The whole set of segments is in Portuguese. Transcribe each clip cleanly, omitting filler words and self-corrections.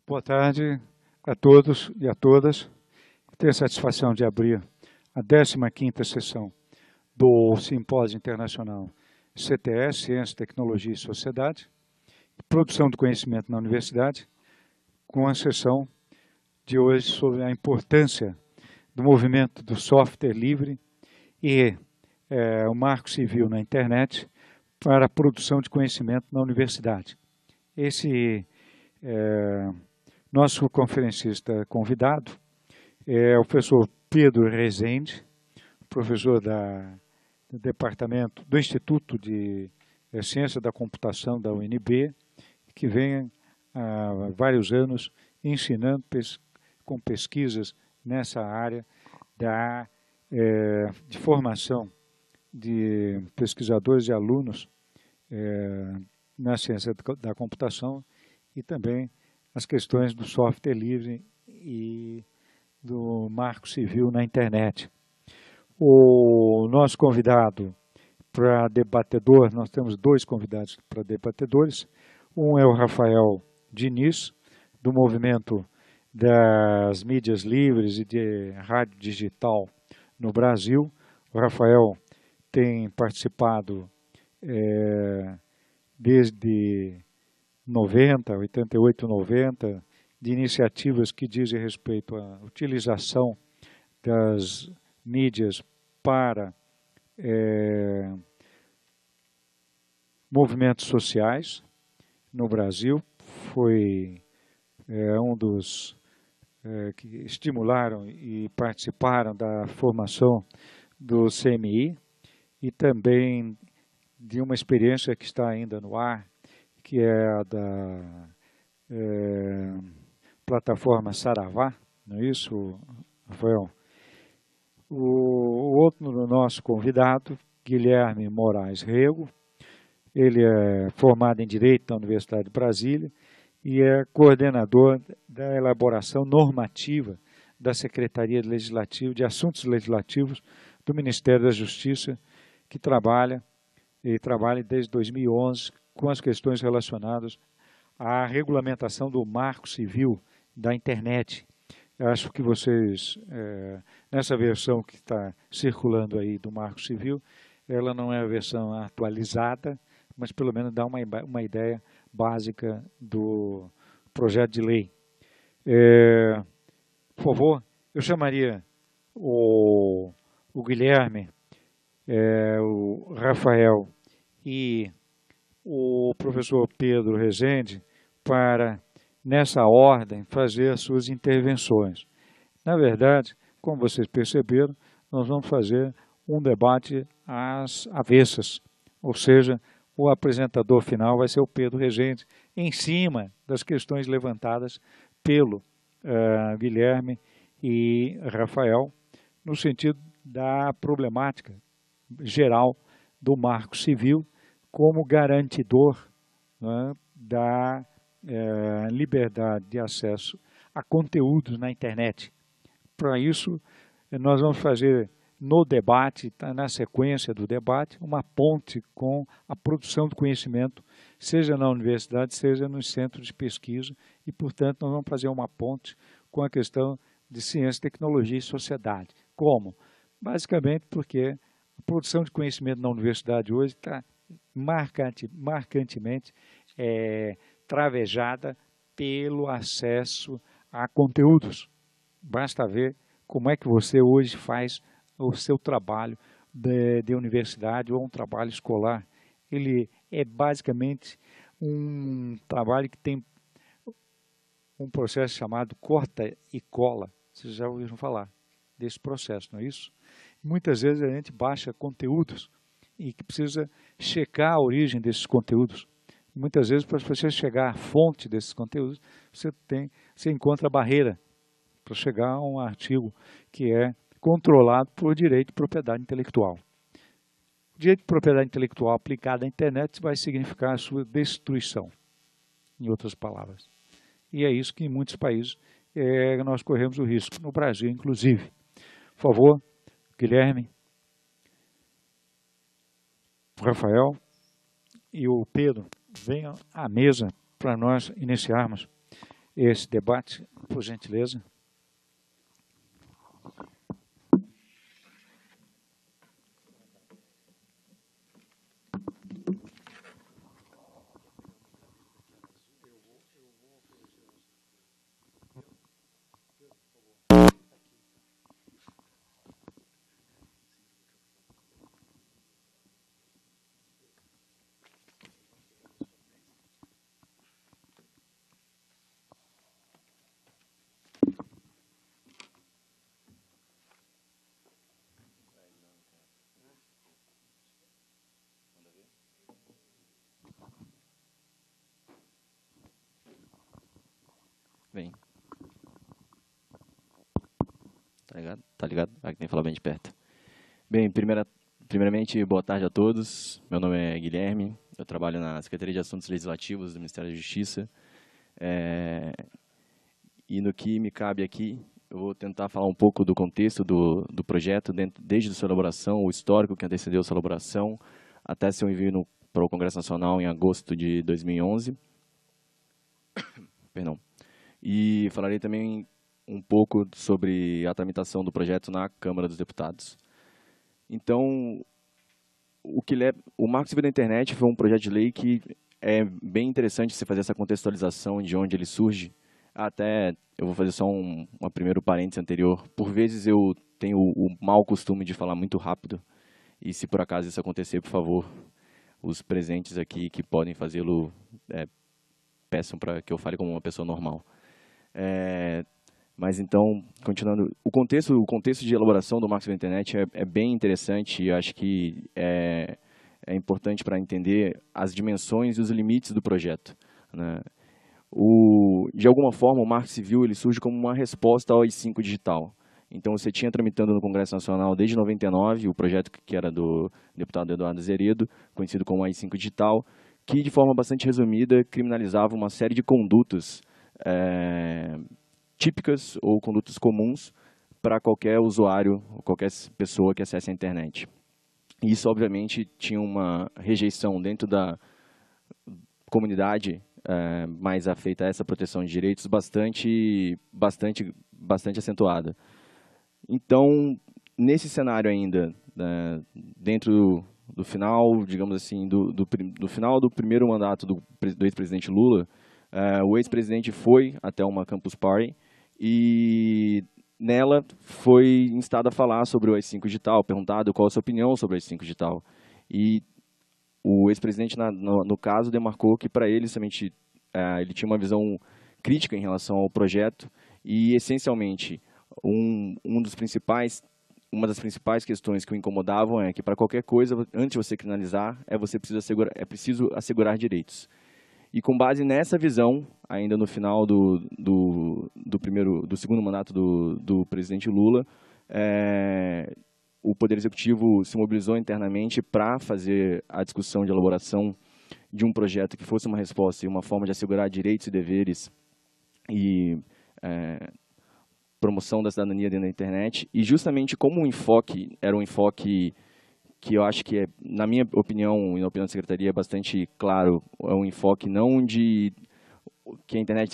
Boa tarde a todos e a todas. Tenho a satisfação de abrir a 15ª sessão do Simpósio Internacional CTS, Ciência, Tecnologia e Sociedade, Produção do Conhecimento na Universidade, com a sessão de hoje sobre a importância do movimento do software livre e o marco civil na internet para a produção de conhecimento na universidade. Esse nosso conferencista convidado é o professor Pedro Rezende, professor do Departamento do Instituto de Ciência da Computação da UNB, que vem há vários anos ensinando com pesquisas nessa área de formação de pesquisadores e alunos na ciência da computação e também as questões do software livre e do marco civil na internet. O nosso convidado para debatedor, nós temos dois convidados para debatedores. Um é o Rafael Diniz, do movimento das mídias livres e de rádio digital no Brasil. O Rafael tem participado desde 88, 90, de iniciativas que dizem respeito à utilização das mídias para movimentos sociais no Brasil. Foi um dos que estimularam e participaram da formação do CMI e também de uma experiência que está ainda no ar, que é a da plataforma Saravá, não é isso, Rafael? O outro nosso convidado, Guilherme Moraes Rego, ele é formado em Direito da Universidade de Brasília e é coordenador da elaboração normativa da Secretaria Legislativa de Assuntos Legislativos do Ministério da Justiça, que trabalha desde 2011 com as questões relacionadas à regulamentação do marco civil da internet. Eu acho que vocês, nessa versão que está circulando aí do marco civil, ela não é a versão atualizada, mas pelo menos dá uma ideia básica do projeto de lei. Por favor, eu chamaria o Guilherme, o Rafael e o professor Pedro Rezende para, nessa ordem, fazer as suas intervenções. Na verdade, como vocês perceberam, nós vamos fazer um debate às avessas, ou seja, o apresentador final vai ser o Pedro Rezende, em cima das questões levantadas pelo Guilherme e Rafael, no sentido da problemática geral do marco civil como garantidor, né, da liberdade de acesso a conteúdos na internet. Para isso, nós vamos fazer no debate, na sequência do debate, uma ponte com a produção do conhecimento, seja na universidade, seja nos centros de pesquisa, e, portanto, nós vamos fazer uma ponte com a questão de ciência, tecnologia e sociedade. Como? Basicamente porque a produção de conhecimento na universidade hoje está marcantemente travejada pelo acesso a conteúdos. Basta ver como é que você hoje faz o seu trabalho de universidade ou um trabalho escolar. Ele é basicamente um trabalho que tem um processo chamado corta e cola. Vocês já ouviram falar desse processo, não é isso? Muitas vezes a gente baixa conteúdos e que precisa checar a origem desses conteúdos. Muitas vezes, para você chegar à fonte desses conteúdos, você encontra a barreira para chegar a um artigo que é controlado por direito de propriedade intelectual. O direito de propriedade intelectual aplicado à internet vai significar a sua destruição, em outras palavras. E é isso que em muitos países nós corremos o risco, no Brasil inclusive. Por favor, Guilherme, Rafael e o Pedro venham à mesa para nós iniciarmos esse debate, por gentileza. Bem. Tá ligado? Tá ligado? Ah, tem que falar bem de perto. Bem, primeiramente, boa tarde a todos. Meu nome é Guilherme. Eu trabalho na Secretaria de Assuntos Legislativos do Ministério da Justiça. E no que me cabe aqui, eu vou tentar falar um pouco do contexto do projeto, desde a sua elaboração, o histórico que antecedeu a sua elaboração, até seu envio para o Congresso Nacional em agosto de 2011. Perdão. E falarei também um pouco sobre a tramitação do projeto na Câmara dos Deputados. Então, o Marco Civil da Internet foi um projeto de lei que é bem interessante você fazer essa contextualização de onde ele surge. Até, eu vou fazer só uma primeiro parênteses anterior. Por vezes eu tenho o mau costume de falar muito rápido. E se por acaso isso acontecer, por favor, os presentes aqui que podem fazê-lo, peçam para que eu fale como uma pessoa normal. Mas então, continuando, o contexto de elaboração do Marco Civil da Internet é bem interessante e acho que é importante para entender as dimensões e os limites do projeto, né? De alguma forma, o Marco Civil ele surge como uma resposta ao AI-5 digital. Então, você tinha tramitando no Congresso Nacional desde 99 o projeto que era do deputado Eduardo Azeredo, conhecido como AI-5 digital, que de forma bastante resumida criminalizava uma série de condutas típicas ou condutas comuns para qualquer usuário, qualquer pessoa que acesse a internet. Isso, obviamente, tinha uma rejeição dentro da comunidade mais afeita a essa proteção de direitos bastante acentuada. Então, nesse cenário ainda, dentro do final, digamos assim, do final do primeiro mandato do ex-presidente Lula, o ex-presidente foi até uma campus party e nela foi instado a falar sobre o AI-5 digital, perguntado qual a sua opinião sobre o AI-5 digital. E o ex-presidente, no caso, demarcou que para ele, somente, ele tinha uma visão crítica em relação ao projeto e, essencialmente, uma das principais questões que o incomodavam é que, para qualquer coisa, antes de você criminalizar, preciso assegurar direitos. E com base nessa visão, ainda no final do segundo mandato do presidente Lula, o Poder Executivo se mobilizou internamente para fazer a discussão de elaboração de um projeto que fosse uma resposta e uma forma de assegurar direitos e deveres e promoção da cidadania dentro da internet. E justamente como o enfoque era um enfoque que eu acho que, na minha opinião e na opinião da Secretaria, é bastante claro, é um enfoque não de que a internet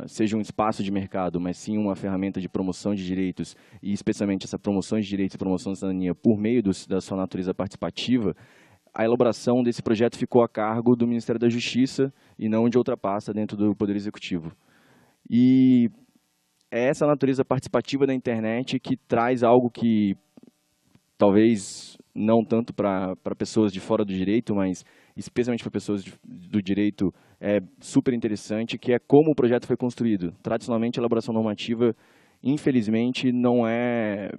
seja um espaço de mercado, mas sim uma ferramenta de promoção de direitos, e especialmente essa promoção de direitos e promoção da cidadania por meio da sua natureza participativa, a elaboração desse projeto ficou a cargo do Ministério da Justiça e não de outra pasta dentro do Poder Executivo. E é essa natureza participativa da internet que traz algo que talvez não tanto para pessoas de fora do direito, mas especialmente para pessoas do direito, é super interessante, que é como o projeto foi construído. Tradicionalmente, a elaboração normativa, infelizmente, não é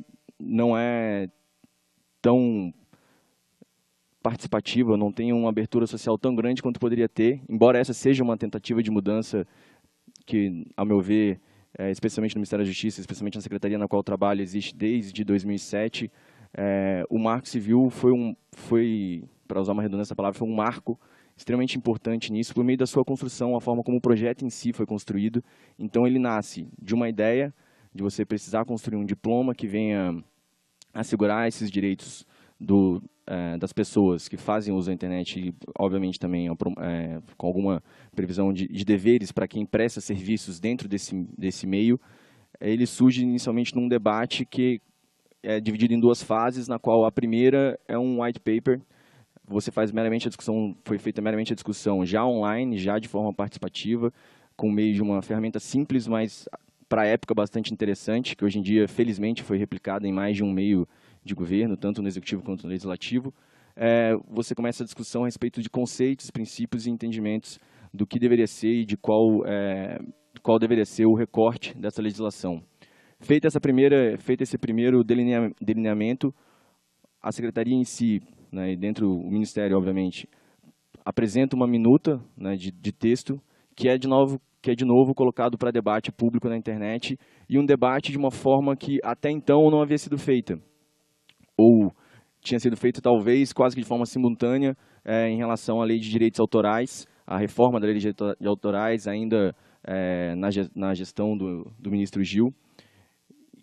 tão participativa, não tem uma abertura social tão grande quanto poderia ter, embora essa seja uma tentativa de mudança que, ao meu ver, especialmente no Ministério da Justiça, especialmente na Secretaria na qual eu trabalho, existe desde 2007, o Marco Civil foi, para usar uma redundância da palavra, foi um marco extremamente importante nisso, por meio da sua construção, a forma como o projeto em si foi construído. Então, ele nasce de uma ideia de você precisar construir um diploma que venha assegurar esses direitos das pessoas que fazem uso da internet, e obviamente também com alguma previsão de deveres para quem presta serviços dentro desse meio, ele surge inicialmente num debate que é dividido em duas fases, na qual a primeira é um white paper. Você faz meramente a discussão, foi feita meramente a discussão já online, já de forma participativa, com meio de uma ferramenta simples, mas para a época bastante interessante, que hoje em dia, felizmente, foi replicada em mais de um meio de governo, tanto no executivo quanto no legislativo. Você começa a discussão a respeito de conceitos, princípios e entendimentos do que deveria ser e de qual deveria ser o recorte dessa legislação. Feito esse primeiro delineamento, a secretaria em si, né, e dentro do Ministério, obviamente, apresenta uma minuta, né, de texto que é de novo colocado para debate público na internet, e um debate de uma forma que até então não havia sido feita, ou tinha sido feita talvez quase que de forma simultânea em relação à lei de direitos autorais, a reforma da lei de direitos autorais ainda na gestão do ministro Gil,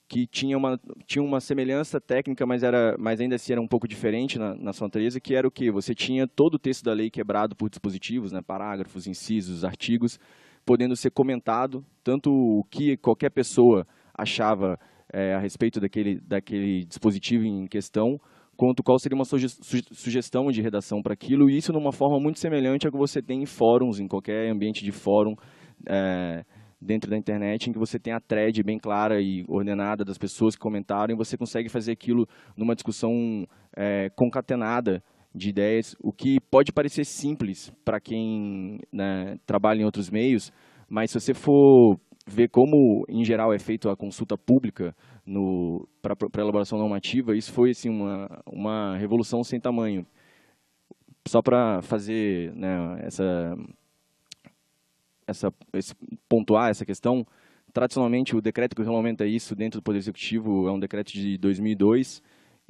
que tinha uma semelhança técnica, mas ainda assim era um pouco diferente na sua natureza, que era o quê? Você tinha todo o texto da lei quebrado por dispositivos, né, parágrafos, incisos, artigos, podendo ser comentado, tanto o que qualquer pessoa achava a respeito daquele dispositivo em questão, quanto qual seria uma sugestão de redação para aquilo, e isso numa forma muito semelhante ao que você tem em fóruns, em qualquer ambiente de fórum, dentro da internet, em que você tem a thread bem clara e ordenada das pessoas que comentaram, e você consegue fazer aquilo numa discussão concatenada de ideias, o que pode parecer simples para quem, né, trabalha em outros meios, mas se você for ver como, em geral, é feita a consulta pública para a elaboração normativa, isso foi assim, uma revolução sem tamanho. Só para fazer, né, pontuar essa questão, tradicionalmente o decreto que regulamenta isso dentro do Poder Executivo é um decreto de 2002,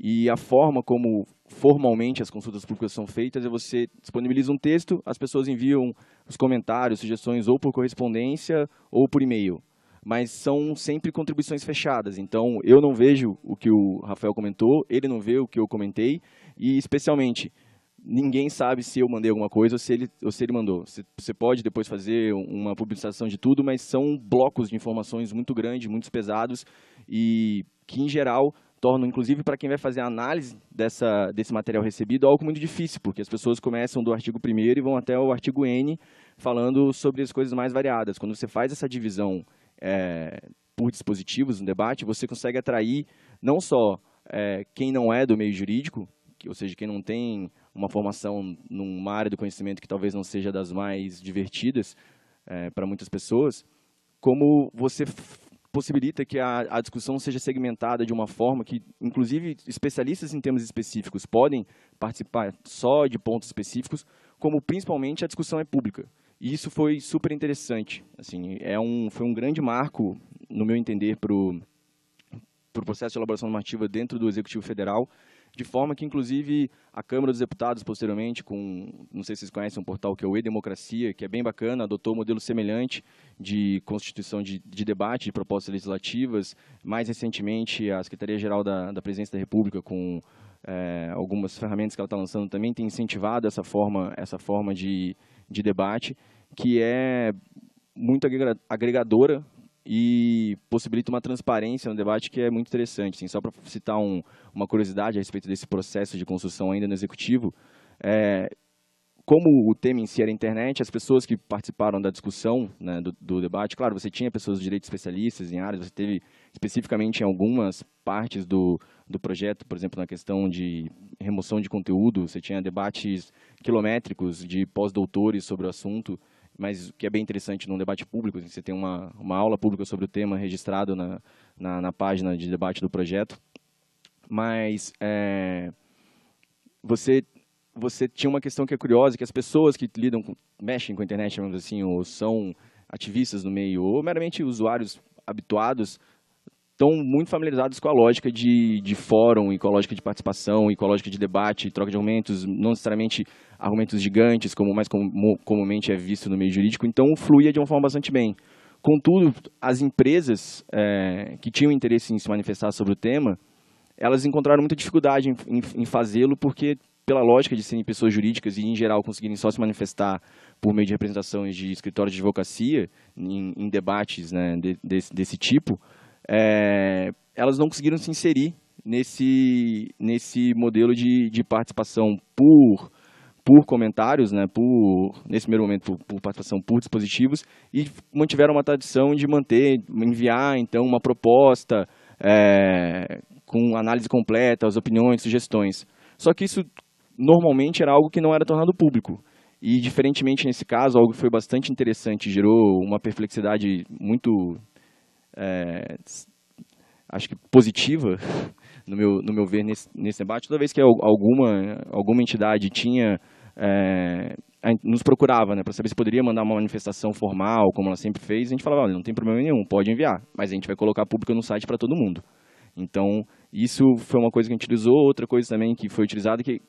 e a forma como formalmente as consultas públicas são feitas é você disponibiliza um texto, as pessoas enviam os comentários, sugestões ou por correspondência ou por e-mail, mas são sempre contribuições fechadas. Então, eu não vejo o que o Rafael comentou, ele não vê o que eu comentei, e especialmente ninguém sabe se eu mandei alguma coisa ou se ele mandou. Você pode depois fazer uma publicação de tudo, mas são blocos de informações muito grandes, muito pesados, e que, em geral, tornam, inclusive, para quem vai fazer a análise desse material recebido, algo muito difícil, porque as pessoas começam do artigo 1º e vão até o artigo N, falando sobre as coisas mais variadas. Quando você faz essa divisão por dispositivos no debate, você consegue atrair não só quem não é do meio jurídico, ou seja, quem não tem uma formação numa área do conhecimento que talvez não seja das mais divertidas para muitas pessoas, como você possibilita que a discussão seja segmentada de uma forma que, inclusive, especialistas em temas específicos podem participar só de pontos específicos, como principalmente a discussão é pública. E isso foi super interessante. Assim, foi um grande marco, no meu entender, para o processo de elaboração normativa dentro do Executivo Federal, de forma que, inclusive, a Câmara dos Deputados, posteriormente, não sei se vocês conhecem um portal que é o E-Democracia, que é bem bacana, adotou um modelo semelhante de constituição de debate de propostas legislativas. Mais recentemente, a Secretaria-Geral da Presidência da República, com algumas ferramentas que ela está lançando, também tem incentivado essa forma de debate, que é muito agregadora e possibilita uma transparência no debate que é muito interessante. Assim, só para citar uma curiosidade a respeito desse processo de construção ainda no Executivo, como o tema em si era a internet, as pessoas que participaram da discussão, né, do debate, claro, você tinha pessoas de direito especialistas em áreas, você teve especificamente em algumas partes do projeto, por exemplo, na questão de remoção de conteúdo, você tinha debates quilométricos de pós-doutores sobre o assunto, mas que é bem interessante num debate público, você tem uma aula pública sobre o tema registrado na página de debate do projeto. Mas você tinha uma questão que é curiosa, que as pessoas que mexem com a internet, digamos assim, ou são ativistas no meio, ou meramente usuários habituados, estão muito familiarizados com a lógica de fórum, e com a lógica de participação, e com a lógica de debate, troca de argumentos, não necessariamente argumentos gigantes, como mais comumente é visto no meio jurídico, então fluía de uma forma bastante bem. Contudo, as empresas que tinham interesse em se manifestar sobre o tema, elas encontraram muita dificuldade em fazê-lo, porque pela lógica de serem pessoas jurídicas e, em geral, conseguirem só se manifestar por meio de representações de escritórios de advocacia em debates, né, desse tipo, elas não conseguiram se inserir nesse modelo de participação por comentários, né, nesse primeiro momento, por participação por dispositivos, e mantiveram uma tradição de enviar, então, uma proposta com análise completa, as opiniões, sugestões. Só que isso, normalmente, era algo que não era tornado público. E, diferentemente nesse caso, algo que foi bastante interessante, gerou uma perplexidade muito, acho que positiva, no meu ver, nesse debate. Toda vez que alguma entidade nos procurava, né, para saber se poderia mandar uma manifestação formal, como ela sempre fez, a gente falava, olha, não tem problema nenhum, pode enviar, mas a gente vai colocar público no site para todo mundo. Então, isso foi uma coisa que a gente utilizou. Outra coisa também que foi utilizada, que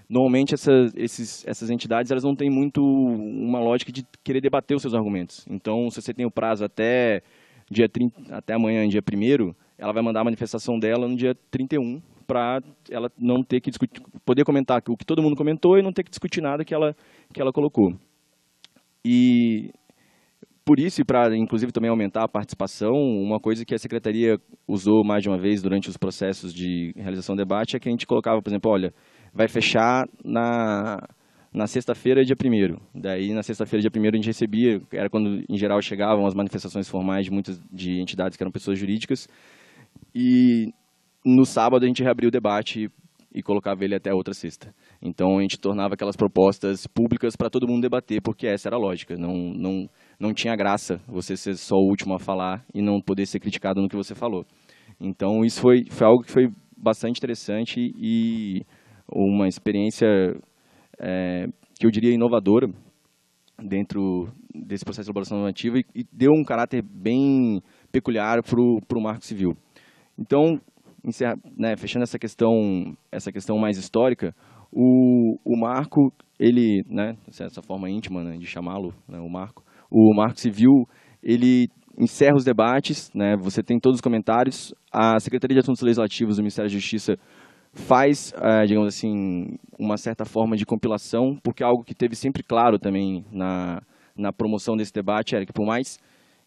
normalmente essas entidades, elas não têm muito uma lógica de querer debater os seus argumentos. Então, se você tem o prazo até até amanhã, dia 1º, ela vai mandar a manifestação dela no dia 31, para ela não ter que discutir, poder comentar o que todo mundo comentou e não ter que discutir nada que ela colocou. E por isso, e para inclusive também aumentar a participação, uma coisa que a Secretaria usou mais de uma vez durante os processos de realização do debate é que a gente colocava, por exemplo, olha, vai fechar na sexta-feira, dia 1º. Daí, na sexta-feira, dia 1º, a gente recebia, era quando, em geral, chegavam as manifestações formais de entidades que eram pessoas jurídicas, e no sábado a gente reabria o debate e colocava ele até a outra sexta. Então, a gente tornava aquelas propostas públicas para todo mundo debater, porque essa era a lógica. Não tinha graça você ser só o último a falar e não poder ser criticado no que você falou. Então, isso foi algo que foi bastante interessante e uma experiência que eu diria inovadora dentro desse processo de elaboração normativa e deu um caráter bem peculiar para o Marco Civil. Então, fechando essa questão mais histórica, o Marco, ele, né, essa forma íntima, né, de chamá-lo, né, o Marco Civil, ele encerra os debates, né, você tem todos os comentários, a Secretaria de Assuntos Legislativos do Ministério da Justiça faz, digamos assim, uma certa forma de compilação, porque algo que teve sempre claro também na promoção desse debate era que por mais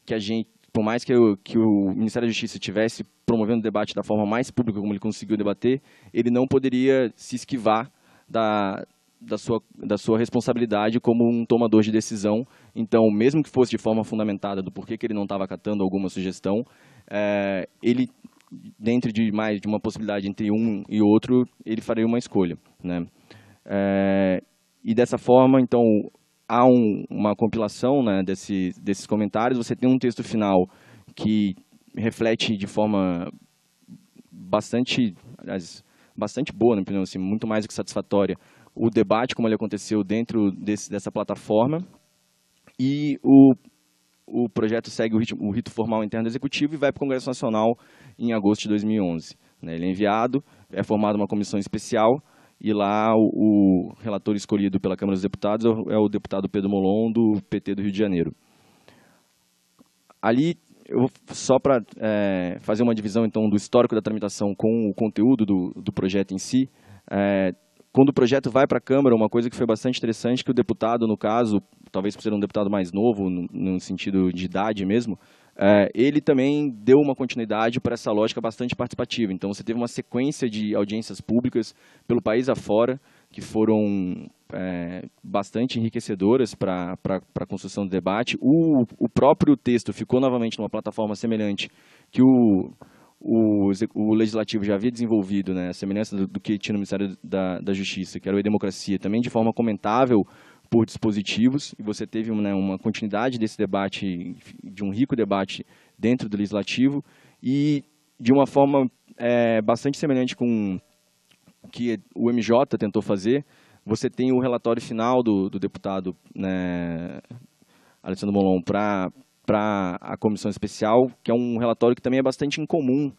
que o Ministério da Justiça estivesse promovendo o debate da forma mais pública como ele conseguiu debater, ele não poderia se esquivar da sua responsabilidade como um tomador de decisão. Então, mesmo que fosse de forma fundamentada do porquê que ele não estava acatando alguma sugestão, ele, dentro de uma possibilidade entre um e outro, ele faria uma escolha, né? E dessa forma, então, há uma compilação, né, desses comentários. Você tem um texto final que reflete de forma bastante boa, na minha opinião, assim, muito mais do que satisfatória, o debate como ele aconteceu dentro dessa plataforma, e o projeto segue o rito formal interno do Executivo e vai para o Congresso Nacional em agosto de 2011. Né? Ele é enviado, é formada uma comissão especial, e lá o relator escolhido pela Câmara dos Deputados é o deputado Pedro Molon, do PT do Rio de Janeiro. Ali, só para fazer uma divisão então, do histórico da tramitação com o conteúdo do projeto em si, quando o projeto vai para a Câmara, uma coisa que foi bastante interessante, que o deputado, no caso, talvez por ser um deputado mais novo, no sentido de idade mesmo, ele também deu uma continuidade para essa lógica bastante participativa. Então, você teve uma sequência de audiências públicas pelo país afora, que foram bastante enriquecedoras para a construção do debate. O próprio texto ficou novamente numa plataforma semelhante que o Legislativo já havia desenvolvido, né, a semelhança do que tinha no Ministério da Justiça, que era o E-Democracia, também de forma comentável por dispositivos, e você teve uma continuidade desse debate, de um rico debate dentro do Legislativo, e de uma forma bastante semelhante com o que o MJ tentou fazer. Você tem o relatório final do deputado, né, Alessandro Molon para a comissão especial, que é um relatório que também é bastante incomum,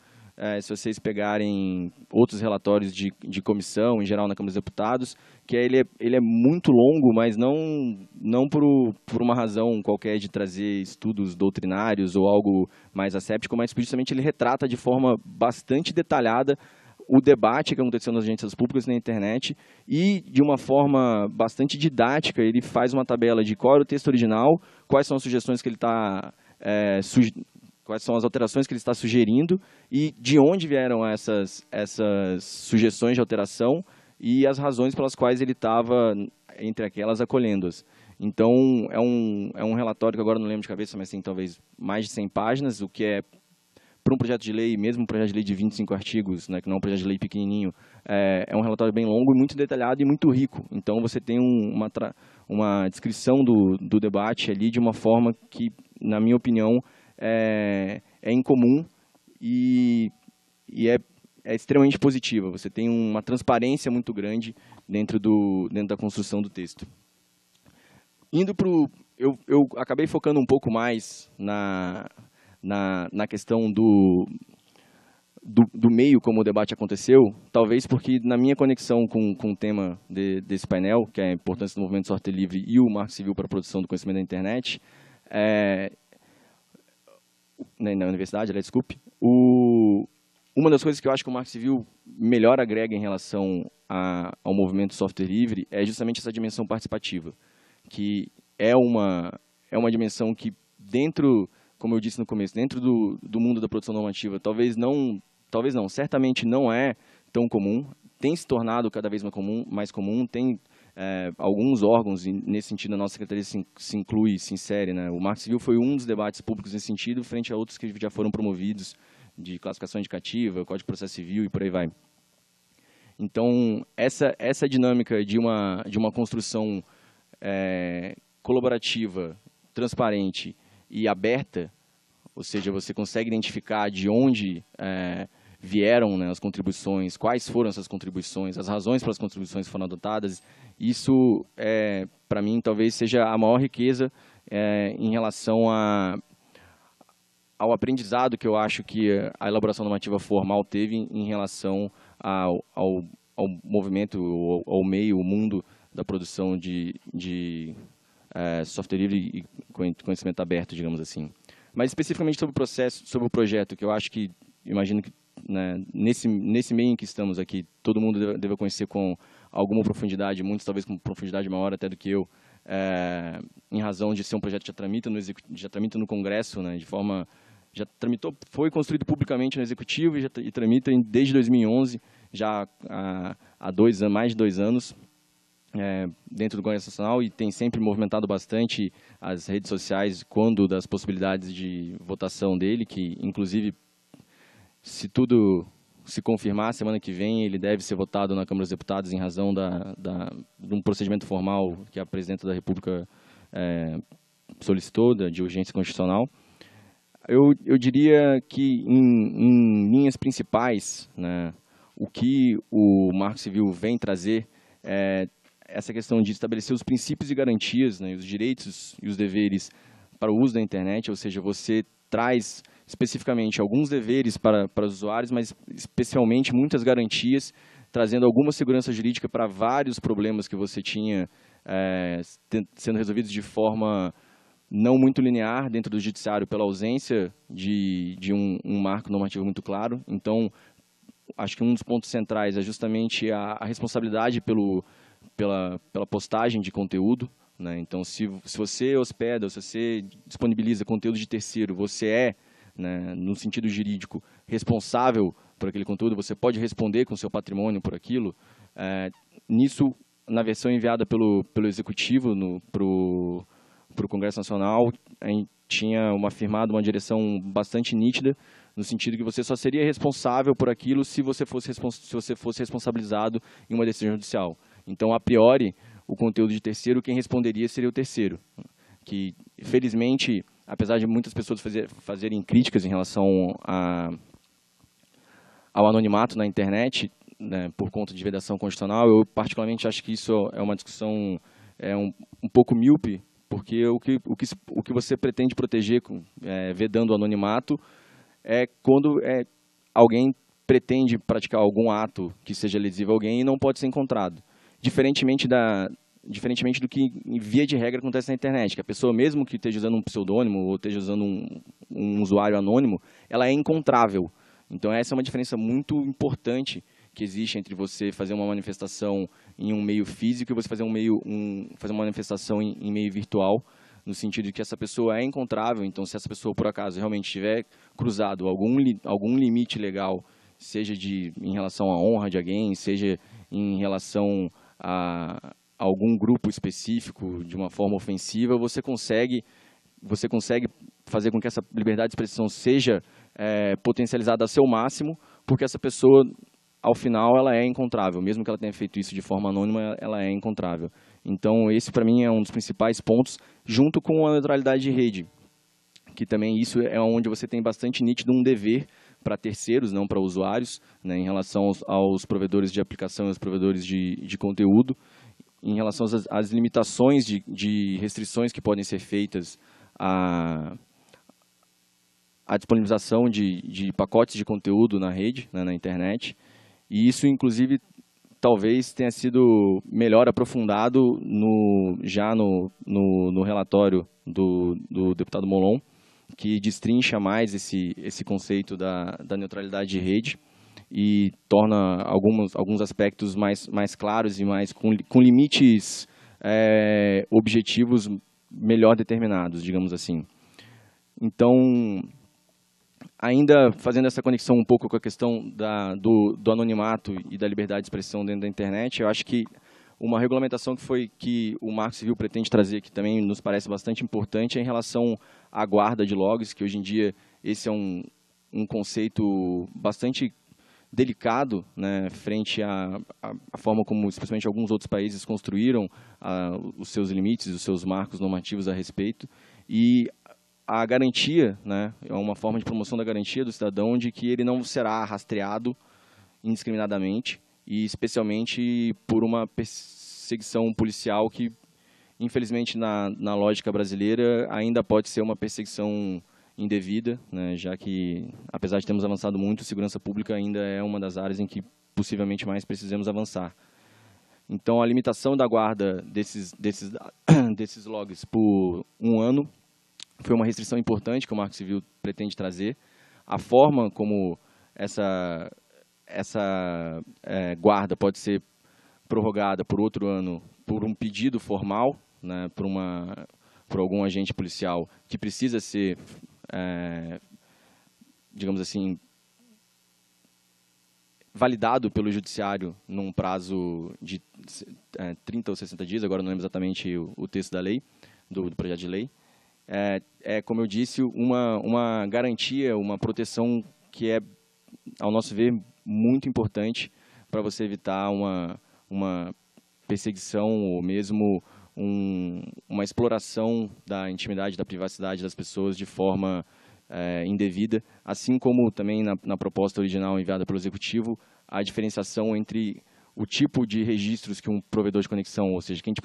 se vocês pegarem outros relatórios de comissão, em geral na Câmara dos Deputados, que ele é muito longo, mas não por uma razão qualquer de trazer estudos doutrinários ou algo mais asséptico, mas justamente ele retrata de forma bastante detalhada o debate que aconteceu nas agências públicas na internet e, de uma forma bastante didática, ele faz uma tabela de qual era o texto original, quais são as sugestões que ele está, quais são as alterações que ele está sugerindo e de onde vieram essas sugestões de alteração e as razões pelas quais ele estava, entre aquelas, acolhendo-as. Então, é um relatório que agora não lembro de cabeça, mas tem talvez mais de 100 páginas, o que é, para um projeto de lei, mesmo um projeto de lei de 25 artigos, né, que não é um projeto de lei pequenininho, é um relatório bem longo, muito detalhado e muito rico. Então, você tem uma descrição do debate ali de uma forma que, na minha opinião, é incomum e é extremamente positiva. Você tem uma transparência muito grande dentro da construção do texto. Indo para eu acabei focando um pouco mais na questão do meio como o debate aconteceu, talvez porque na minha conexão com o tema desse painel, que é a importância do movimento software livre e o marco civil para a produção do conhecimento da internet, na universidade, desculpe, uma das coisas que eu acho que o marco civil melhor agrega em relação ao movimento software livre é justamente essa dimensão participativa, que é uma dimensão que dentro, como eu disse no começo, dentro do mundo da produção normativa, talvez não, certamente não é tão comum, tem se tornado cada vez mais comum, tem alguns órgãos, e nesse sentido a nossa secretaria se inclui, se insere, né? O marco civil foi um dos debates públicos nesse sentido, frente a outros que já foram promovidos, de classificação indicativa, Código de Processo Civil e por aí vai. Então, essa dinâmica de uma construção colaborativa, transparente e aberta, ou seja, você consegue identificar de onde vieram, né, as contribuições, quais foram essas contribuições, as razões pelas contribuições foram adotadas, isso, para mim, talvez seja a maior riqueza em relação ao aprendizado que eu acho que a elaboração normativa formal teve em relação ao movimento, ao meio, ao mundo da produção de software livre e conhecimento aberto, digamos assim. Mas especificamente sobre o processo, sobre o projeto, que eu acho que, imagino que, né, nesse meio em que estamos aqui, todo mundo deve conhecer com alguma profundidade, muitos talvez com profundidade maior até do que eu, em razão de ser um projeto que já tramita no Congresso, né, já tramitou, foi construído publicamente no Executivo e tramita desde 2011, já há mais de 2 anos, dentro do Congresso Nacional, e tem sempre movimentado bastante as redes sociais quando das possibilidades de votação dele, que inclusive, se tudo se confirmar, semana que vem ele deve ser votado na Câmara dos Deputados em razão de um procedimento formal que a Presidenta da República solicitou, de urgência constitucional. Eu diria que, em linhas principais, né, o que o Marco Civil vem trazer essa questão de estabelecer os princípios e garantias, né, os direitos e os deveres para o uso da internet, ou seja, você traz especificamente alguns deveres para os usuários, mas especialmente muitas garantias, trazendo alguma segurança jurídica para vários problemas que você tinha sendo resolvidos de forma não muito linear dentro do judiciário pela ausência de um marco normativo muito claro. Então, acho que um dos pontos centrais é justamente a responsabilidade pela postagem de conteúdo, né? Então, se você hospeda, se você disponibiliza conteúdo de terceiro, você né, no sentido jurídico, responsável por aquele conteúdo, você pode responder com o seu patrimônio por aquilo. Nisso, na versão enviada pelo Executivo para o Congresso Nacional, a gente tinha afirmado uma direção bastante nítida, no sentido que você só seria responsável por aquilo se você fosse responsabilizado em uma decisão judicial. Então, a priori, o conteúdo de terceiro, quem responderia seria o terceiro, que, felizmente, apesar de muitas pessoas fazerem críticas em relação ao anonimato na internet, né, por conta de vedação constitucional, eu particularmente acho que isso é uma discussão um pouco míope, porque o que você pretende proteger vedando o anonimato é quando alguém pretende praticar algum ato que seja lesivo a alguém e não pode ser encontrado. Diferentemente do que, em via de regra, acontece na internet, que a pessoa, mesmo que esteja usando um pseudônimo ou esteja usando um usuário anônimo, ela é encontrável. Então, essa é uma diferença muito importante que existe entre você fazer uma manifestação em um meio físico e você fazer fazer uma manifestação em meio virtual, no sentido de que essa pessoa é encontrável. Então, se essa pessoa, por acaso, realmente tiver cruzado algum limite legal, seja em relação à honra de alguém, seja em relação a algum grupo específico de uma forma ofensiva, você consegue fazer com que essa liberdade de expressão seja potencializada ao seu máximo, porque essa pessoa, ao final, ela é encontrável. Mesmo que ela tenha feito isso de forma anônima, ela é encontrável. Então, esse, para mim, é um dos principais pontos, junto com a neutralidade de rede, que também isso é onde você tem bastante nítido um dever para terceiros, não para usuários, né, em relação aos provedores de aplicação e aos provedores de conteúdo, em relação às limitações de restrições que podem ser feitas à disponibilização de pacotes de conteúdo na rede, né, na internet. E isso, inclusive, talvez tenha sido melhor aprofundado já no relatório do deputado Molon, que destrincha mais esse conceito da neutralidade de rede e torna alguns aspectos mais claros e mais com limites objetivos melhor determinados, digamos assim. Então, ainda fazendo essa conexão um pouco com a questão do anonimato e da liberdade de expressão dentro da internet, eu acho que uma regulamentação que o Marco Civil pretende trazer, que também nos parece bastante importante, é em relação à guarda de logs, que hoje em dia esse é um conceito bastante delicado, né, frente à forma como, especialmente alguns outros países, construíram os seus limites, os seus marcos normativos a respeito. E a garantia, né, é uma forma de promoção da garantia do cidadão de que ele não será rastreado indiscriminadamente, e especialmente por uma perseguição policial que, infelizmente, na lógica brasileira, ainda pode ser uma perseguição indevida, né, já que, apesar de termos avançado muito, segurança pública ainda é uma das áreas em que possivelmente mais precisamos avançar. Então, a limitação da guarda desses logs por 1 ano foi uma restrição importante que o Marco Civil pretende trazer. A forma como essa guarda pode ser prorrogada por outro ano por um pedido formal, né, por algum agente policial que precisa ser, digamos assim, validado pelo judiciário num prazo de 30 ou 60 dias, agora não lembro exatamente o texto da lei, do projeto de lei. Como eu disse, uma garantia, uma proteção que é, ao nosso ver, muito importante para você evitar uma perseguição ou mesmo uma exploração da intimidade, da privacidade das pessoas de forma indevida, assim como também na proposta original enviada pelo Executivo, a diferenciação entre o tipo de registros que um provedor de conexão, ou seja, quem te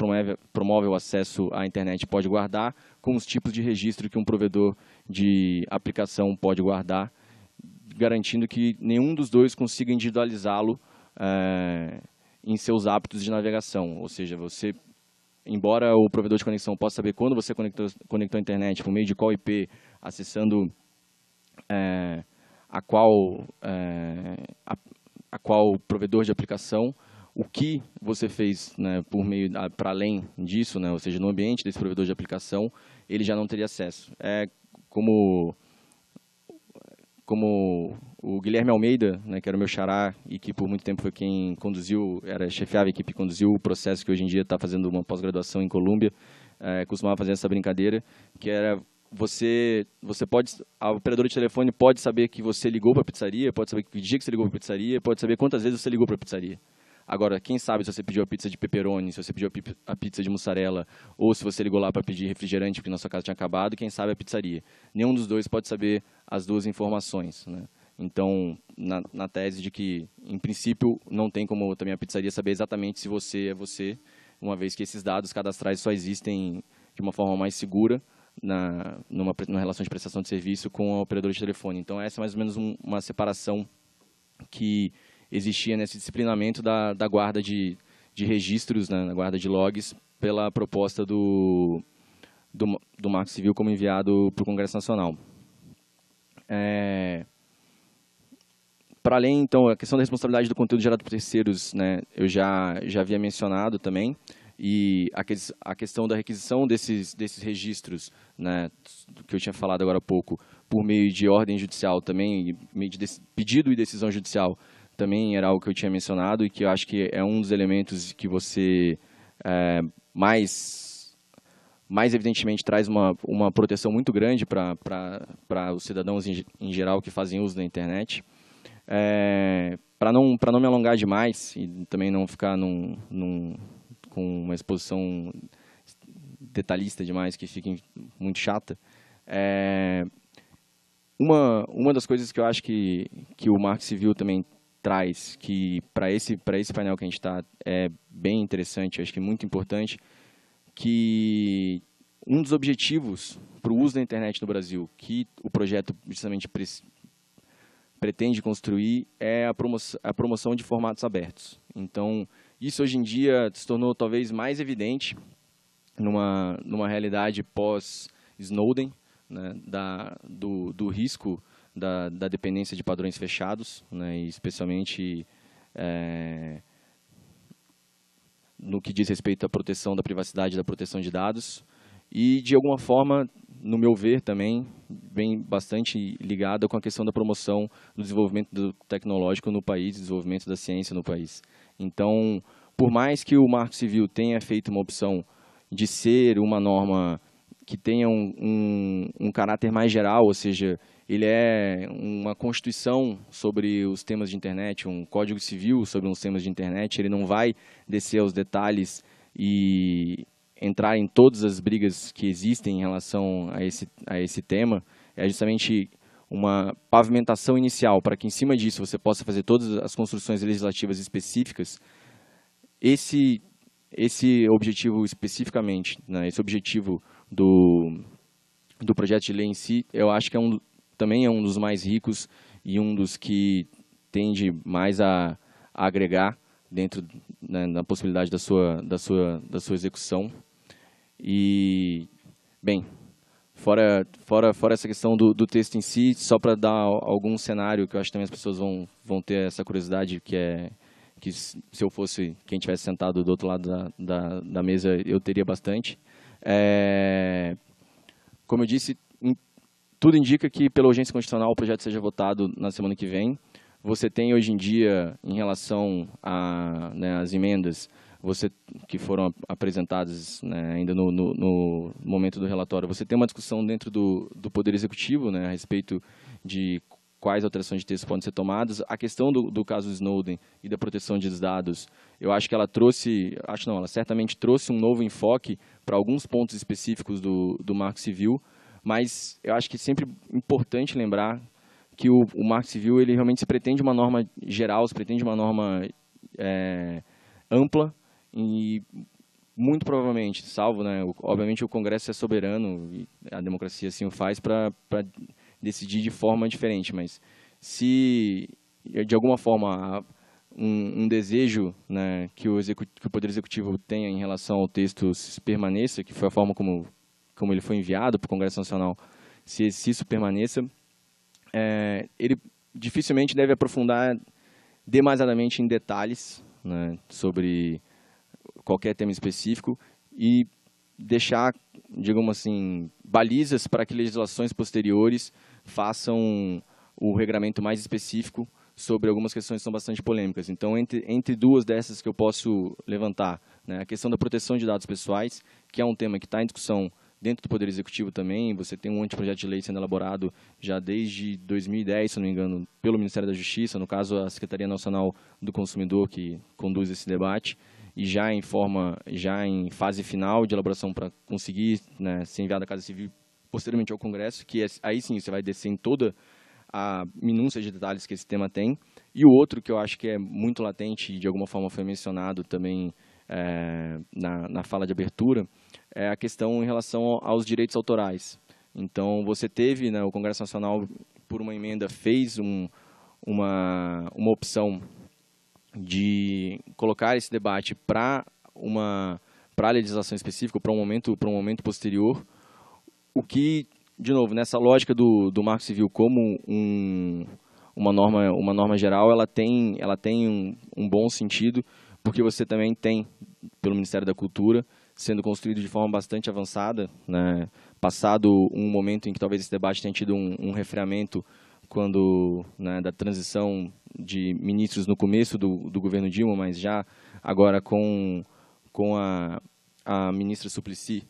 promove o acesso à internet pode guardar, com os tipos de registro que um provedor de aplicação pode guardar, garantindo que nenhum dos dois consiga individualizá-lo em seus hábitos de navegação. Ou seja, embora o provedor de conexão possa saber quando você conectou à internet, por meio de qual IP, acessando a qual provedor de aplicação, o que você fez, né, para além disso, né, ou seja, no ambiente desse provedor de aplicação, ele já não teria acesso. Como o Guilherme Almeida, né, que era o meu xará e que por muito tempo foi quem chefiava a equipe que conduziu o processo, que hoje em dia está fazendo uma pós-graduação em Colômbia, costumava fazer essa brincadeira, que era a operadora de telefone pode saber que você ligou para a pizzaria, pode saber que dia que você ligou para a pizzaria, pode saber quantas vezes você ligou para a pizzaria. Agora, quem sabe se você pediu a pizza de pepperoni, se você pediu a pizza de mussarela, ou se você ligou lá para pedir refrigerante porque na sua casa tinha acabado, quem sabe a pizzaria. Nenhum dos dois pode saber as duas informações, né? Então, na tese de que, em princípio, não tem como também a pizzaria saber exatamente se você é você, uma vez que esses dados cadastrais só existem de uma forma mais segura numa relação de prestação de serviço com a operadora de telefone. Então, essa é mais ou menos uma separação que existia nesse disciplinamento da guarda de registros, né, na guarda de logs, pela proposta do Marco Civil como enviado para o Congresso Nacional. Para além, então, a questão da responsabilidade do conteúdo gerado por terceiros, né, eu já havia mencionado também, e a questão da requisição desses registros, né, que eu tinha falado agora há pouco, por meio de ordem judicial também, meio de pedido e decisão judicial, também era algo que eu tinha mencionado e que eu acho que é um dos elementos que você mais evidentemente traz uma proteção muito grande para os cidadãos em geral que fazem uso da internet. Para não me alongar demais e também não ficar com uma exposição detalhista demais que fique muito chata, uma das coisas que eu acho que o Marco Civil também traz, que para esse painel que a gente está é bem interessante, eu acho que é muito importante, que um dos objetivos para o uso da internet no Brasil, que o projeto justamente pretende construir, é a promoção de formatos abertos. Então, isso hoje em dia se tornou talvez mais evidente numa realidade pós-Snowden, né, do risco da dependência de padrões fechados, né, e especialmente no que diz respeito à proteção da privacidade e da proteção de dados. E, de alguma forma, no meu ver também, vem bastante ligada com a questão da promoção do desenvolvimento tecnológico no país, desenvolvimento da ciência no país. Então, por mais que o Marco Civil tenha feito uma opção de ser uma norma que tenha um caráter mais geral, ou seja, ele é uma constituição sobre os temas de internet, um código civil sobre os temas de internet, ele não vai descer aos detalhes e entrar em todas as brigas que existem em relação a esse tema, é justamente uma pavimentação inicial para que em cima disso você possa fazer todas as construções legislativas específicas. Esse objetivo especificamente, né, esse objetivo do projeto de lei em si, eu acho que também é um dos mais ricos e um dos que tende mais a agregar dentro, né, da possibilidade da sua execução. E, bem, fora essa questão do texto em si, só para dar algum cenário que eu acho que também as pessoas vão ter essa curiosidade, que se eu fosse quem tivesse sentado do outro lado da mesa, eu teria bastante. Como eu disse, tudo indica que, pela urgência constitucional, o projeto seja votado na semana que vem. Você tem, hoje em dia, em relação às emendas, que foram apresentadas, né, ainda no momento do relatório, você tem uma discussão dentro do Poder Executivo, né, a respeito de quais alterações de texto podem ser tomadas. A questão do caso Snowden e da proteção de dados, eu acho que ela certamente trouxe um novo enfoque para alguns pontos específicos do Marco Civil, mas eu acho que é sempre importante lembrar que o Marco Civil ele realmente se pretende uma norma geral, se pretende uma norma ampla e muito provavelmente, salvo, né, obviamente o Congresso é soberano e a democracia assim o faz para decidir de forma diferente, mas se de alguma forma um desejo, né, que o Poder Executivo tenha em relação ao texto permaneça, que foi a forma como ele foi enviado para o Congresso Nacional, se isso permaneça, ele dificilmente deve aprofundar demasiadamente em detalhes, né, sobre qualquer tema específico e deixar, digamos assim, balizas para que legislações posteriores façam o regramento mais específico sobre algumas questões que são bastante polêmicas. Então, entre duas dessas que eu posso levantar, né, a questão da proteção de dados pessoais, que é um tema que está em discussão dentro do Poder Executivo também. Você tem um anteprojeto de lei sendo elaborado já desde 2010, se não me engano, pelo Ministério da Justiça, no caso a Secretaria Nacional do Consumidor, que conduz esse debate, e já em fase final de elaboração para conseguir, né, ser enviado à Casa Civil posteriormente ao Congresso, que aí sim você vai descer em toda a minúcia de detalhes que esse tema tem. E o outro que eu acho que é muito latente e de alguma forma foi mencionado também na fala de abertura, é a questão em relação aos direitos autorais. Então, você teve, né, o Congresso Nacional, por uma emenda, fez uma opção de colocar esse debate para a legislação específica, para um momento posterior, o que, de novo, nessa lógica do Marco Civil como uma norma geral, ela tem um bom sentido, porque você também tem, pelo Ministério da Cultura, sendo construído de forma bastante avançada, né? Passado um momento em que talvez esse debate tenha tido um refreamento quando, né, da transição de ministros no começo do governo Dilma, mas já agora com a ministra Suplicy,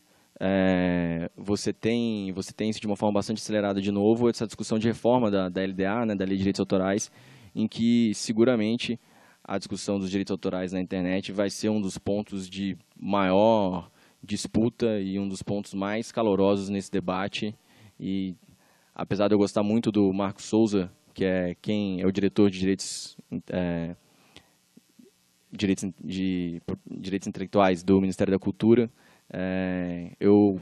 você tem isso de uma forma bastante acelerada de novo, essa discussão de reforma da LDA, né, da Lei de Direitos Autorais, em que seguramente a discussão dos direitos autorais na internet vai ser um dos pontos de maior disputa e um dos pontos mais calorosos nesse debate. E apesar de eu gostar muito do Marcos Souza, que é quem é o diretor de direitos intelectuais do Ministério da Cultura, eu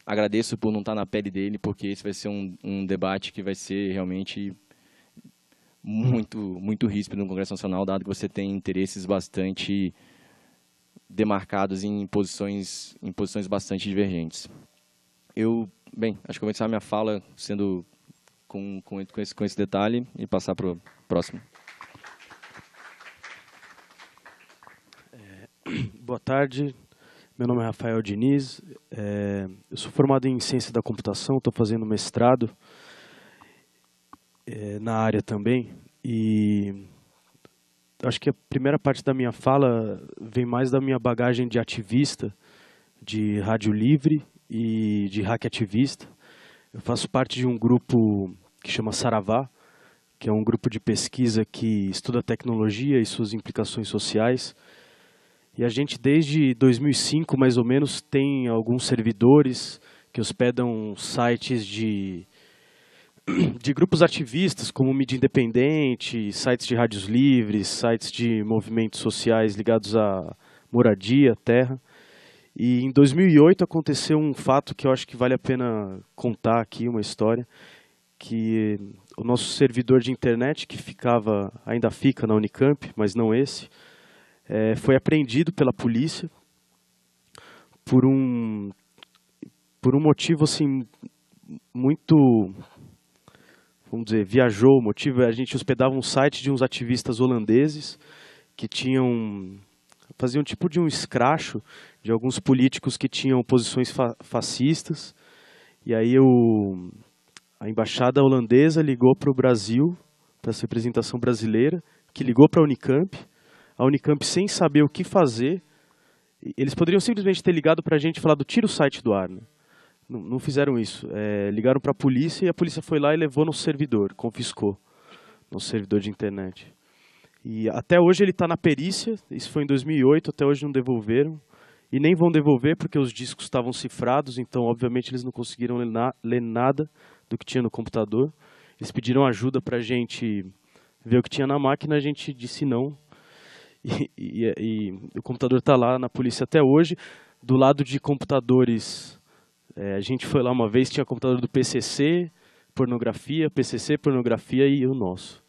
agradeço por não estar na pele dele, porque esse vai ser um debate que vai ser realmente muito ríspido no Congresso Nacional, dado que você tem interesses bastante demarcados em posições bastante divergentes. Bem, acho que vou encerrar minha fala sendo com esse detalhe e passar para o próximo. Boa tarde, meu nome é Rafael Diniz, eu sou formado em Ciência da Computação, estou fazendo mestrado na área também, e acho que a primeira parte da minha fala vem mais da minha bagagem de ativista, de rádio livre e de hack ativista. Eu faço parte de um grupo que chama Saravá, que é um grupo de pesquisa que estuda tecnologia e suas implicações sociais. E a gente, desde 2005, mais ou menos, tem alguns servidores que hospedam sites de grupos ativistas, como Mídia Independente, sites de rádios livres, sites de movimentos sociais ligados à moradia, terra. E em 2008 aconteceu um fato que eu acho que vale a pena contar aqui, uma história, que o nosso servidor de internet, que ainda fica na Unicamp, mas não esse, foi apreendido pela polícia por um motivo assim muito, vamos dizer, viajou o motivo. A gente hospedava um site de uns ativistas holandeses que faziam tipo de um escracho de alguns políticos que tinham posições fascistas. E aí a embaixada holandesa ligou para o Brasil, para essa representação brasileira, que ligou para a Unicamp. A Unicamp, sem saber o que fazer, eles poderiam simplesmente ter ligado para a gente e falado, tira o site do ar, né? Não fizeram isso. Ligaram para a polícia e a polícia foi lá e levou no servidor, confiscou no servidor de internet. E até hoje ele está na perícia, isso foi em 2008, até hoje não devolveram. E nem vão devolver porque os discos estavam cifrados, então obviamente eles não conseguiram ler nada do que tinha no computador. Eles pediram ajuda para a gente ver o que tinha na máquina, a gente disse não. E o computador está lá na polícia até hoje. Do lado de computadores, a gente foi lá uma vez, tinha computador do PCC, pornografia, PCC, pornografia e o nosso.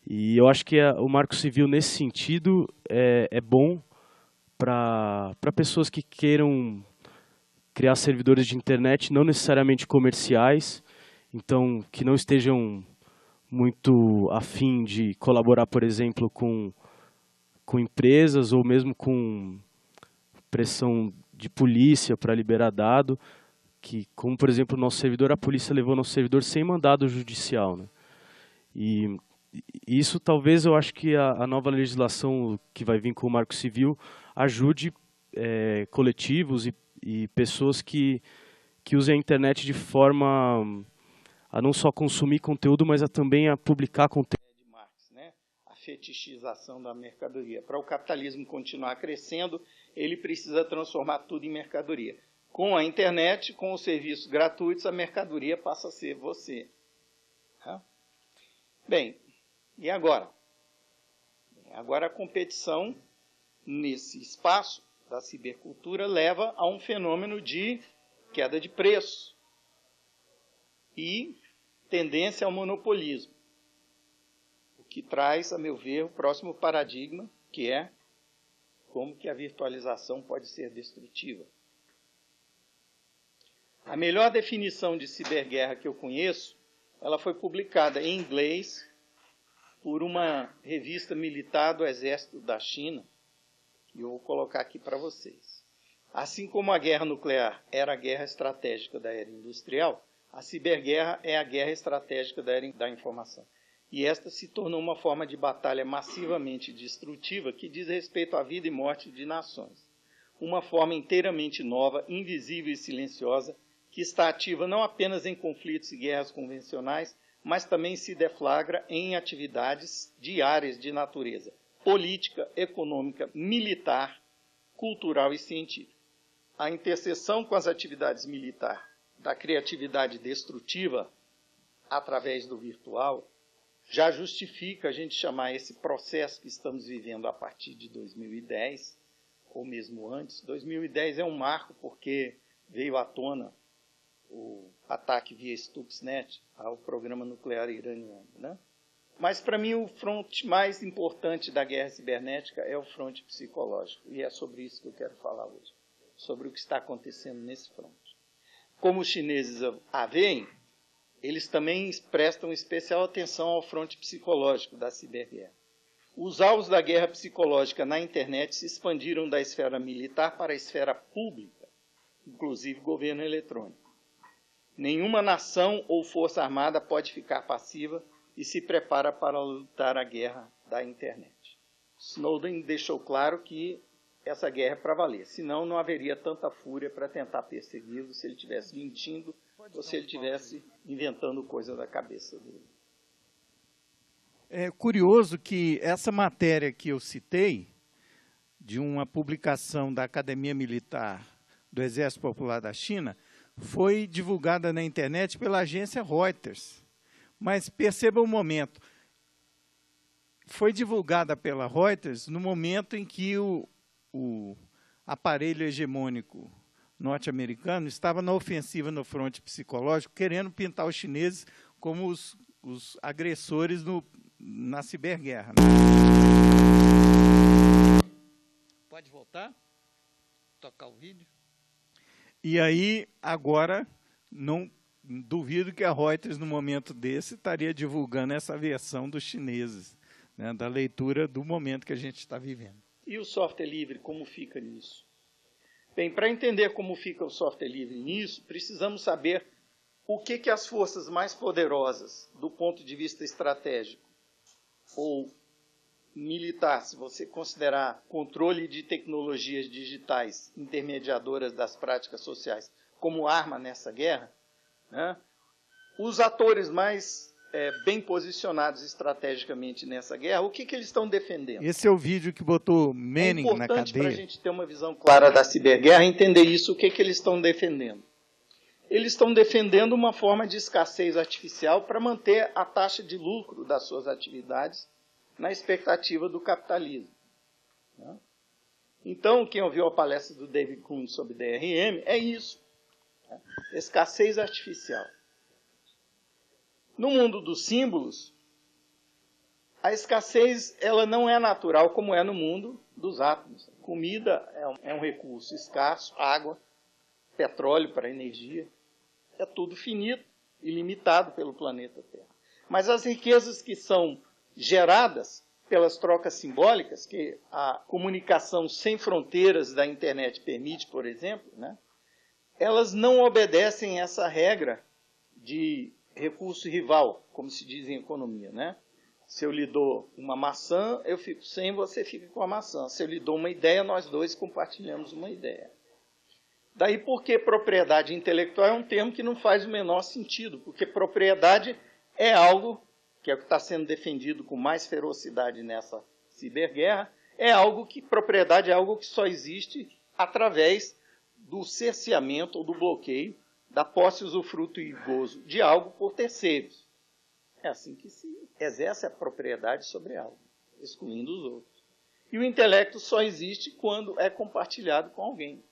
E eu acho que o Marco Civil, nesse sentido, é bom para pessoas que queiram criar servidores de internet, não necessariamente comerciais, então que não estejam muito afim de colaborar, por exemplo, com empresas ou mesmo com pressão de polícia para liberar dado, que, como por exemplo, o nosso servidor, a polícia levou nosso servidor sem mandado judicial, né? E isso talvez eu acho que a nova legislação que vai vir com o Marco Civil ajude coletivos e pessoas que usem a internet de forma a não só consumir conteúdo, mas também a publicar conteúdo. De Marx, né? A fetichização da mercadoria. Para o capitalismo continuar crescendo, ele precisa transformar tudo em mercadoria. Com a internet, com os serviços gratuitos, a mercadoria passa a ser você. Bem, e agora? Agora a competição nesse espaço da cibercultura leva a um fenômeno de queda de preço e tendência ao monopolismo, o que traz, a meu ver, o próximo paradigma, que é como que a virtualização pode ser destrutiva. A melhor definição de ciberguerra que eu conheço ela foi publicada em inglês por uma revista militar do Exército da China, que eu vou colocar aqui para vocês. Assim como a guerra nuclear era a guerra estratégica da era industrial, a ciberguerra é a guerra estratégica da era da informação. E esta se tornou uma forma de batalha massivamente destrutiva que diz respeito à vida e morte de nações. Uma forma inteiramente nova, invisível e silenciosa, que está ativa não apenas em conflitos e guerras convencionais, mas também se deflagra em atividades diárias de natureza política, econômica, militar, cultural e científica. A interseção com as atividades militares da criatividade destrutiva através do virtual já justifica a gente chamar esse processo que estamos vivendo a partir de 2010, ou mesmo antes. 2010 é um marco porque veio à tona o ataque via Stuxnet ao programa nuclear iraniano, né? Mas, para mim, o fronte mais importante da guerra cibernética é o fronte psicológico. E é sobre isso que eu quero falar hoje, sobre o que está acontecendo nesse fronte. Como os chineses a veem, eles também prestam especial atenção ao fronte psicológico da ciberguerra. Os alvos da guerra psicológica na internet se expandiram da esfera militar para a esfera pública, inclusive governo eletrônico. Nenhuma nação ou força armada pode ficar passiva e se prepara para lutar a guerra da internet. Snowden deixou claro que essa guerra é para valer, senão não haveria tanta fúria para tentar persegui-lo se ele estivesse mentindo ou se ele estivesse inventando coisa da cabeça dele. É curioso que essa matéria que eu citei, de uma publicação da Academia Militar do Exército Popular da China, foi divulgada na internet pela agência Reuters. Mas perceba o momento. Foi divulgada pela Reuters no momento em que o aparelho hegemônico norte-americano estava na ofensiva no fronte psicológico, querendo pintar os chineses como os agressores na ciberguerra. Pode voltar? Tocar o vídeo? E aí, agora, não duvido que a Reuters, no momento desse, estaria divulgando essa versão dos chineses, né, da leitura do momento que a gente está vivendo. E o software livre, como fica nisso? Bem, para entender como fica o software livre nisso, precisamos saber o que as forças mais poderosas, do ponto de vista estratégico, ou militar, se você considerar controle de tecnologias digitais intermediadoras das práticas sociais como arma nessa guerra, né? Os atores mais bem posicionados estrategicamente nessa guerra, o que eles estão defendendo? Esse é o vídeo que botou Manning na cadeia. É importante para a gente ter uma visão clara da ciberguerra, entender isso, o que eles estão defendendo. Eles estão defendendo uma forma de escassez artificial para manter a taxa de lucro das suas atividades na expectativa do capitalismo, né? Então, quem ouviu a palestra do David Kuhn sobre DRM é isso, né? Escassez artificial. No mundo dos símbolos, a escassez ela não é natural como é no mundo dos átomos. Comida é um recurso escasso, água, petróleo para energia, é tudo finito e limitado pelo planeta Terra. Mas as riquezas que são geradas pelas trocas simbólicas, que a comunicação sem fronteiras da internet permite, por exemplo, né, elas não obedecem essa regra de recurso rival, como se diz em economia, né? Se eu lhe dou uma maçã, eu fico sem, você fica com a maçã. Se eu lhe dou uma ideia, nós dois compartilhamos uma ideia. Daí porque propriedade intelectual é um termo que não faz o menor sentido, porque propriedade é algo, que é o que está sendo defendido com mais ferocidade nessa ciberguerra, propriedade é algo que só existe através do cerceamento ou do bloqueio da posse, usufruto e gozo de algo por terceiros. É assim que se exerce a propriedade sobre algo, excluindo os outros. E o intelecto só existe quando é compartilhado com alguém.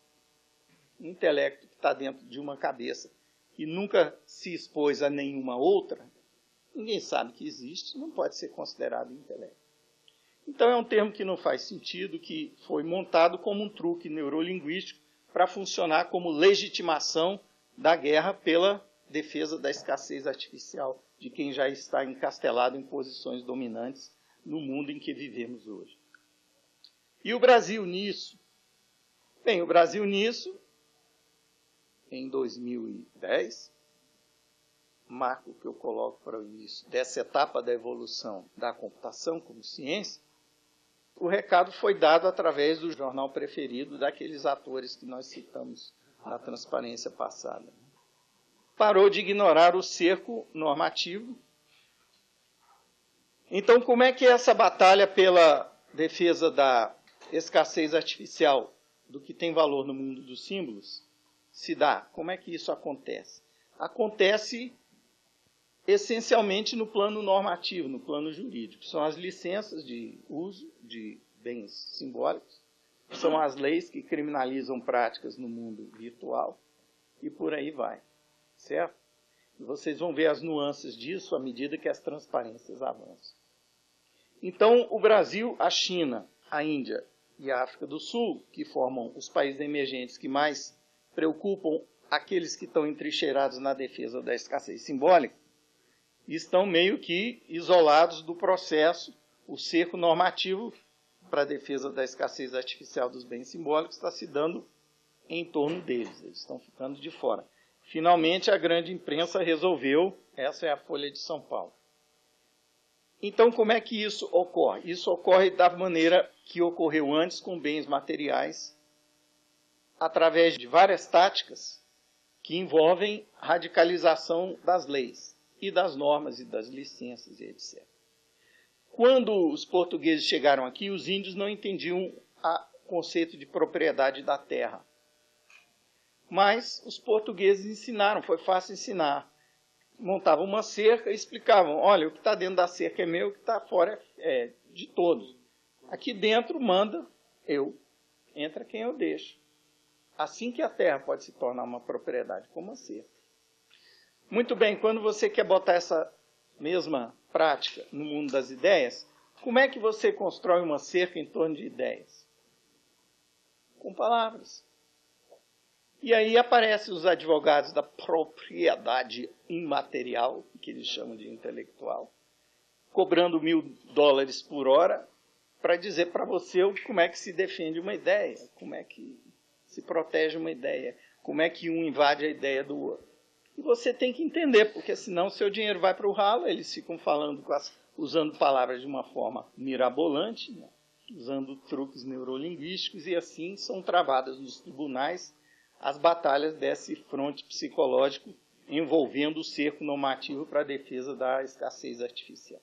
O intelecto que está dentro de uma cabeça e nunca se expôs a nenhuma outra, ninguém sabe que existe, não pode ser considerado intelecto. Então é um termo que não faz sentido, que foi montado como um truque neurolinguístico para funcionar como legitimação da guerra pela defesa da escassez artificial de quem já está encastelado em posições dominantes no mundo em que vivemos hoje. E o Brasil nisso? Bem, o Brasil nisso, em 2010, marco que eu coloco para o início dessa etapa da evolução da computação como ciência, o recado foi dado através do jornal preferido daqueles atores que nós citamos na transparência passada. Parou de ignorar o cerco normativo. Então, como é que essa batalha pela defesa da escassez artificial do que tem valor no mundo dos símbolos se dá? Como é que isso acontece? Acontece essencialmente no plano normativo, no plano jurídico. São as licenças de uso de bens simbólicos, são as leis que criminalizam práticas no mundo virtual e por aí vai, certo? E vocês vão ver as nuances disso à medida que as transparências avançam. Então, o Brasil, a China, a Índia e a África do Sul, que formam os países emergentes que mais preocupam aqueles que estão entrincheirados na defesa da escassez simbólica, estão meio que isolados do processo. O cerco normativo para a defesa da escassez artificial dos bens simbólicos está se dando em torno deles, eles estão ficando de fora. Finalmente, a grande imprensa resolveu, essa é a Folha de São Paulo. Então, como é que isso ocorre? Isso ocorre da maneira que ocorreu antes com bens materiais, através de várias táticas que envolvem radicalização das leis e das normas e das licenças e etc. Quando os portugueses chegaram aqui, os índios não entendiam o conceito de propriedade da terra. Mas os portugueses ensinaram, foi fácil ensinar. Montavam uma cerca e explicavam, olha, o que está dentro da cerca é meu, o que está fora é de todos. Aqui dentro manda eu, entra quem eu deixo. Assim que a terra pode se tornar uma propriedade, como a cerca. Muito bem, quando você quer botar essa mesma prática no mundo das ideias, como é que você constrói uma cerca em torno de ideias? Com palavras. E aí aparecem os advogados da propriedade imaterial, que eles chamam de intelectual, cobrando $1.000 por hora para dizer para você como é que se defende uma ideia, como é que se protege uma ideia, como é que um invade a ideia do outro. E você tem que entender, porque senão seu dinheiro vai para o ralo, eles ficam falando, usando palavras de uma forma mirabolante, né? Usando truques neurolinguísticos, e assim são travadas nos tribunais as batalhas desse fronte psicológico envolvendo o cerco normativo para a defesa da escassez artificial.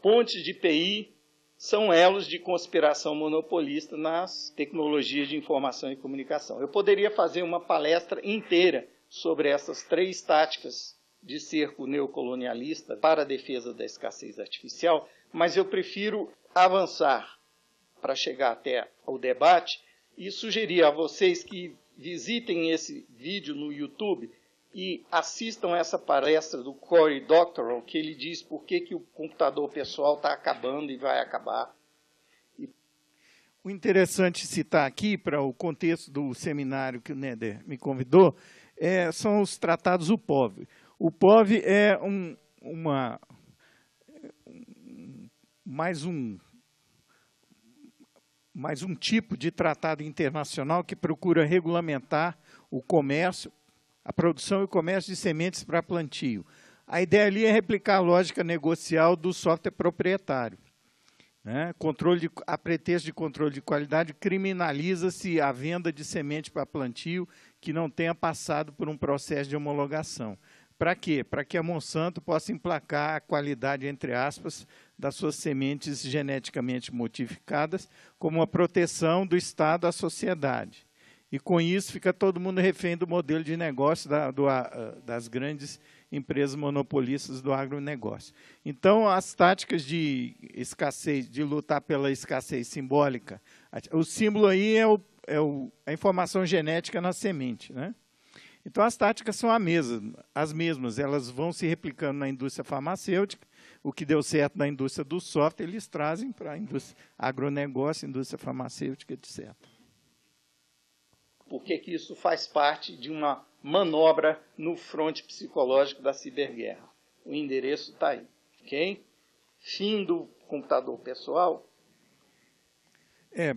Pontes de PI são elos de conspiração monopolista nas tecnologias de informação e comunicação. Eu poderia fazer uma palestra inteira sobre essas 3 táticas de cerco neocolonialista para a defesa da escassez artificial, mas eu prefiro avançar para chegar até o debate e sugerir a vocês que visitem esse vídeo no YouTube e assistam essa palestra do Cory Doctorow, que ele diz por que o computador pessoal está acabando e vai acabar. O interessante citar aqui, para o contexto do seminário que o Néder me convidou, são os tratados UPOV. O UPOV é mais um tipo de tratado internacional que procura regulamentar o comércio, a produção e o comércio de sementes para plantio. A ideia ali é replicar a lógica negocial do software proprietário. Né? A pretexto de controle de qualidade, criminaliza-se a venda de semente para plantio que não tenha passado por um processo de homologação. Para quê? Para que a Monsanto possa emplacar a qualidade, entre aspas, das suas sementes geneticamente modificadas como uma proteção do Estado à sociedade. E com isso fica todo mundo refém do modelo de negócio das grandes empresas monopolistas do agronegócio. Então, as táticas de escassez, de lutar pela escassez simbólica, o símbolo aí é a informação genética na semente, né? Então, as táticas são as mesmas, elas vão se replicando na indústria farmacêutica, o que deu certo na indústria do software, eles trazem para a indústria agronegócio, indústria farmacêutica, etc. por que isso faz parte de uma manobra no fronte psicológico da ciberguerra. O endereço está aí. Okay? Fim do computador pessoal.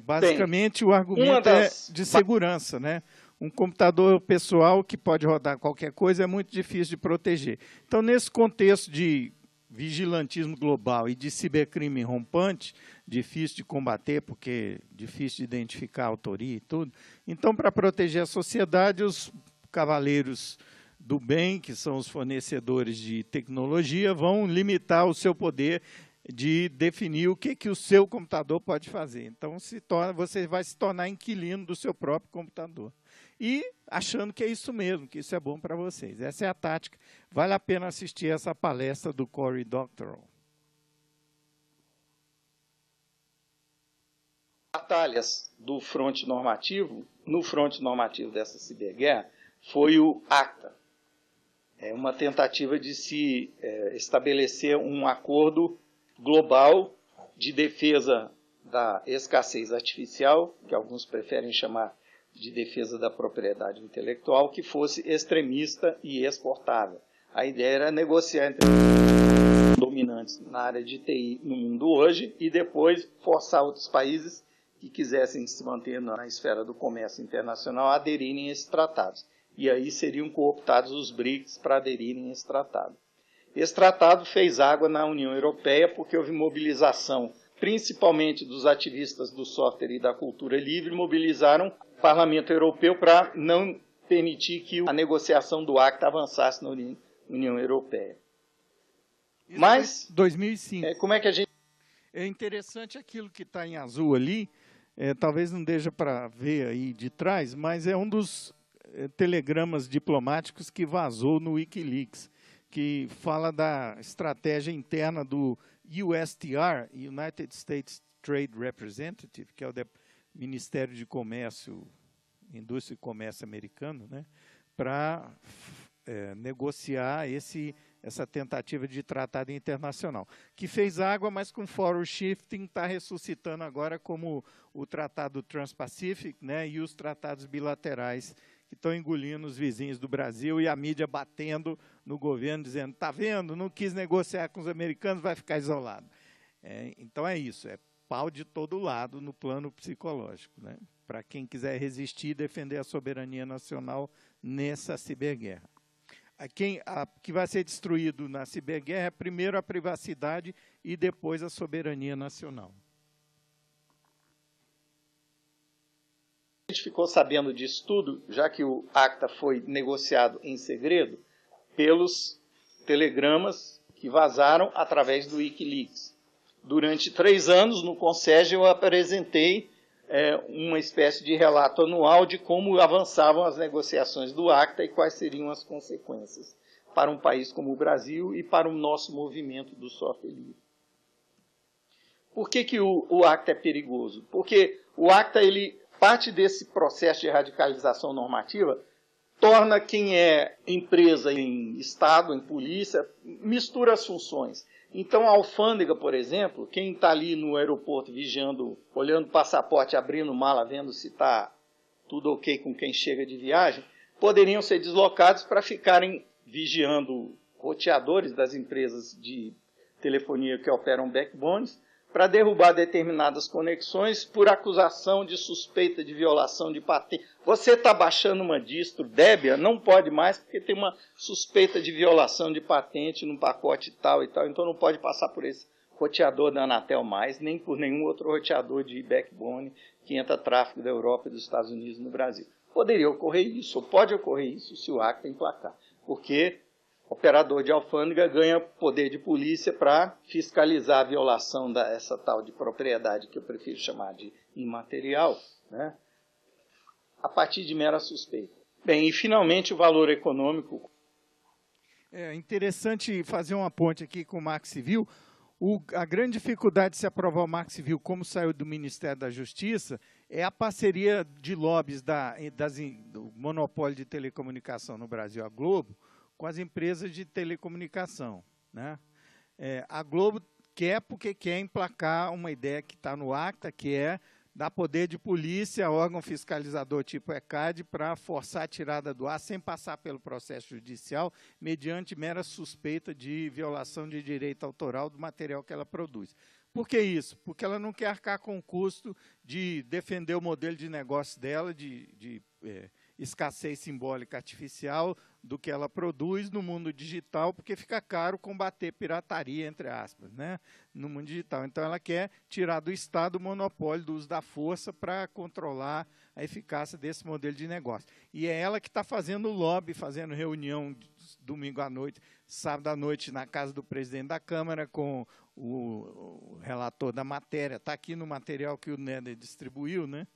Basicamente o argumento é de segurança, né? Um computador pessoal que pode rodar qualquer coisa é muito difícil de proteger. Então, nesse contexto de vigilantismo global e de cibercrime rompante, difícil de combater, porque é difícil de identificar a autoria e tudo. Então, para proteger a sociedade, os cavaleiros do bem, que são os fornecedores de tecnologia, vão limitar o seu poder de definir o que o seu computador pode fazer. Então, você vai se tornar inquilino do seu próprio computador. E achando que é isso mesmo, que isso é bom para vocês. Essa é a tática. Vale a pena assistir essa palestra do Cory Doctorow. Batalhas do fronte normativo, no fronte normativo dessa ciberguerra, foi o ACTA. É uma tentativa de se estabelecer um acordo global de defesa da escassez artificial, que alguns preferem chamar de defesa da propriedade intelectual, que fosse extremista e exportável. A ideia era negociar entre os dominantes na área de TI no mundo hoje e depois forçar outros países que quisessem se manter na esfera do comércio internacional a aderirem a esses tratados. E aí seriam cooptados os BRICS para aderirem a esse tratado. Esse tratado fez água na União Europeia porque houve mobilização, principalmente dos ativistas do software e da cultura livre, mobilizaram o Parlamento Europeu para não permitir que a negociação do ACTA avançasse na União Europeia. Isso Mas, 2005. Como é que a gente... É interessante aquilo que está em azul ali, talvez não deixe para ver aí de trás, mas é um dos telegramas diplomáticos que vazou no Wikileaks, que fala da estratégia interna do USTR, United States Trade Representative, que é o Ministério de Comércio, Indústria e Comércio americano, né, para negociar essa tentativa de tratado internacional, que fez água, mas com forward shifting está ressuscitando agora como o Tratado Trans-Pacific, né, e os tratados bilaterais que estão engolindo os vizinhos do Brasil e a mídia batendo no governo, dizendo, está vendo, não quis negociar com os americanos, vai ficar isolado. Então é isso, é pau de todo lado no plano psicológico, né? Para quem quiser resistir e defender a soberania nacional nessa ciberguerra. Que vai ser destruído na ciberguerra é primeiro a privacidade e depois a soberania nacional. A gente ficou sabendo disso tudo, já que o ACTA foi negociado em segredo, pelos telegramas que vazaram através do Wikileaks. Durante 3 anos, no Conselho, eu apresentei uma espécie de relato anual de como avançavam as negociações do ACTA e quais seriam as consequências para um país como o Brasil e para o nosso movimento do software livre. Por que o ACTA é perigoso? Porque o ACTA, parte desse processo de radicalização normativa, torna quem é empresa em Estado, em polícia, mistura as funções. Então, a alfândega, por exemplo, quem está ali no aeroporto vigiando, olhando o passaporte, abrindo mala, vendo se está tudo ok com quem chega de viagem, poderiam ser deslocados para ficarem vigiando roteadores das empresas de telefonia que operam backbones, para derrubar determinadas conexões por acusação de suspeita de violação de patente. Você está baixando uma distro Debian, não pode mais porque tem uma suspeita de violação de patente num pacote tal e tal, então não pode passar por esse roteador da Anatel mais, nem por nenhum outro roteador de backbone que entra tráfego da Europa e dos Estados Unidos no Brasil. Poderia ocorrer isso, ou pode ocorrer isso se o ACTA emplacar, porque operador de alfândega ganha poder de polícia para fiscalizar a violação dessa tal de propriedade, que eu prefiro chamar de imaterial, né, a partir de mera suspeita. Bem, e finalmente o valor econômico. É interessante fazer uma ponte aqui com o Marco Civil. A grande dificuldade de se aprovar o Marco Civil, como saiu do Ministério da Justiça, é a parceria de lobbies do monopólio de telecomunicação no Brasil, a Globo, com as empresas de telecomunicação, né? A Globo quer porque quer emplacar uma ideia que está no ACTA, que é dá poder de polícia, órgão fiscalizador tipo ECAD, para forçar a tirada do ar sem passar pelo processo judicial, mediante mera suspeita de violação de direito autoral do material que ela produz. Por que isso? Porque ela não quer arcar com o custo de defender o modelo de negócio dela, de escassez simbólica artificial do que ela produz no mundo digital, porque fica caro combater pirataria, entre aspas, né, no mundo digital. Então, ela quer tirar do Estado o monopólio do uso da força para controlar a eficácia desse modelo de negócio. E é ela que está fazendo lobby, fazendo reunião domingo à noite, sábado à noite, na casa do presidente da Câmara, com o relator da matéria. Está aqui no material que o Néder distribuiu, né?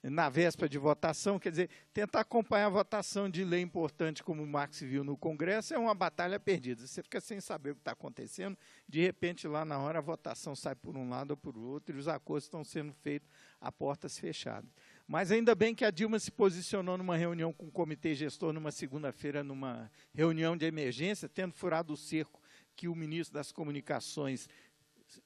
Na véspera de votação, quer dizer, tentar acompanhar a votação de lei importante como o Marx viu no Congresso é uma batalha perdida. Você fica sem saber o que está acontecendo, de repente, lá na hora, a votação sai por um lado ou por outro, e os acordos estão sendo feitos a portas fechadas. Mas ainda bem que a Dilma se posicionou numa reunião com o comitê gestor, numa segunda-feira, numa reunião de emergência, tendo furado o cerco que o ministro das Comunicações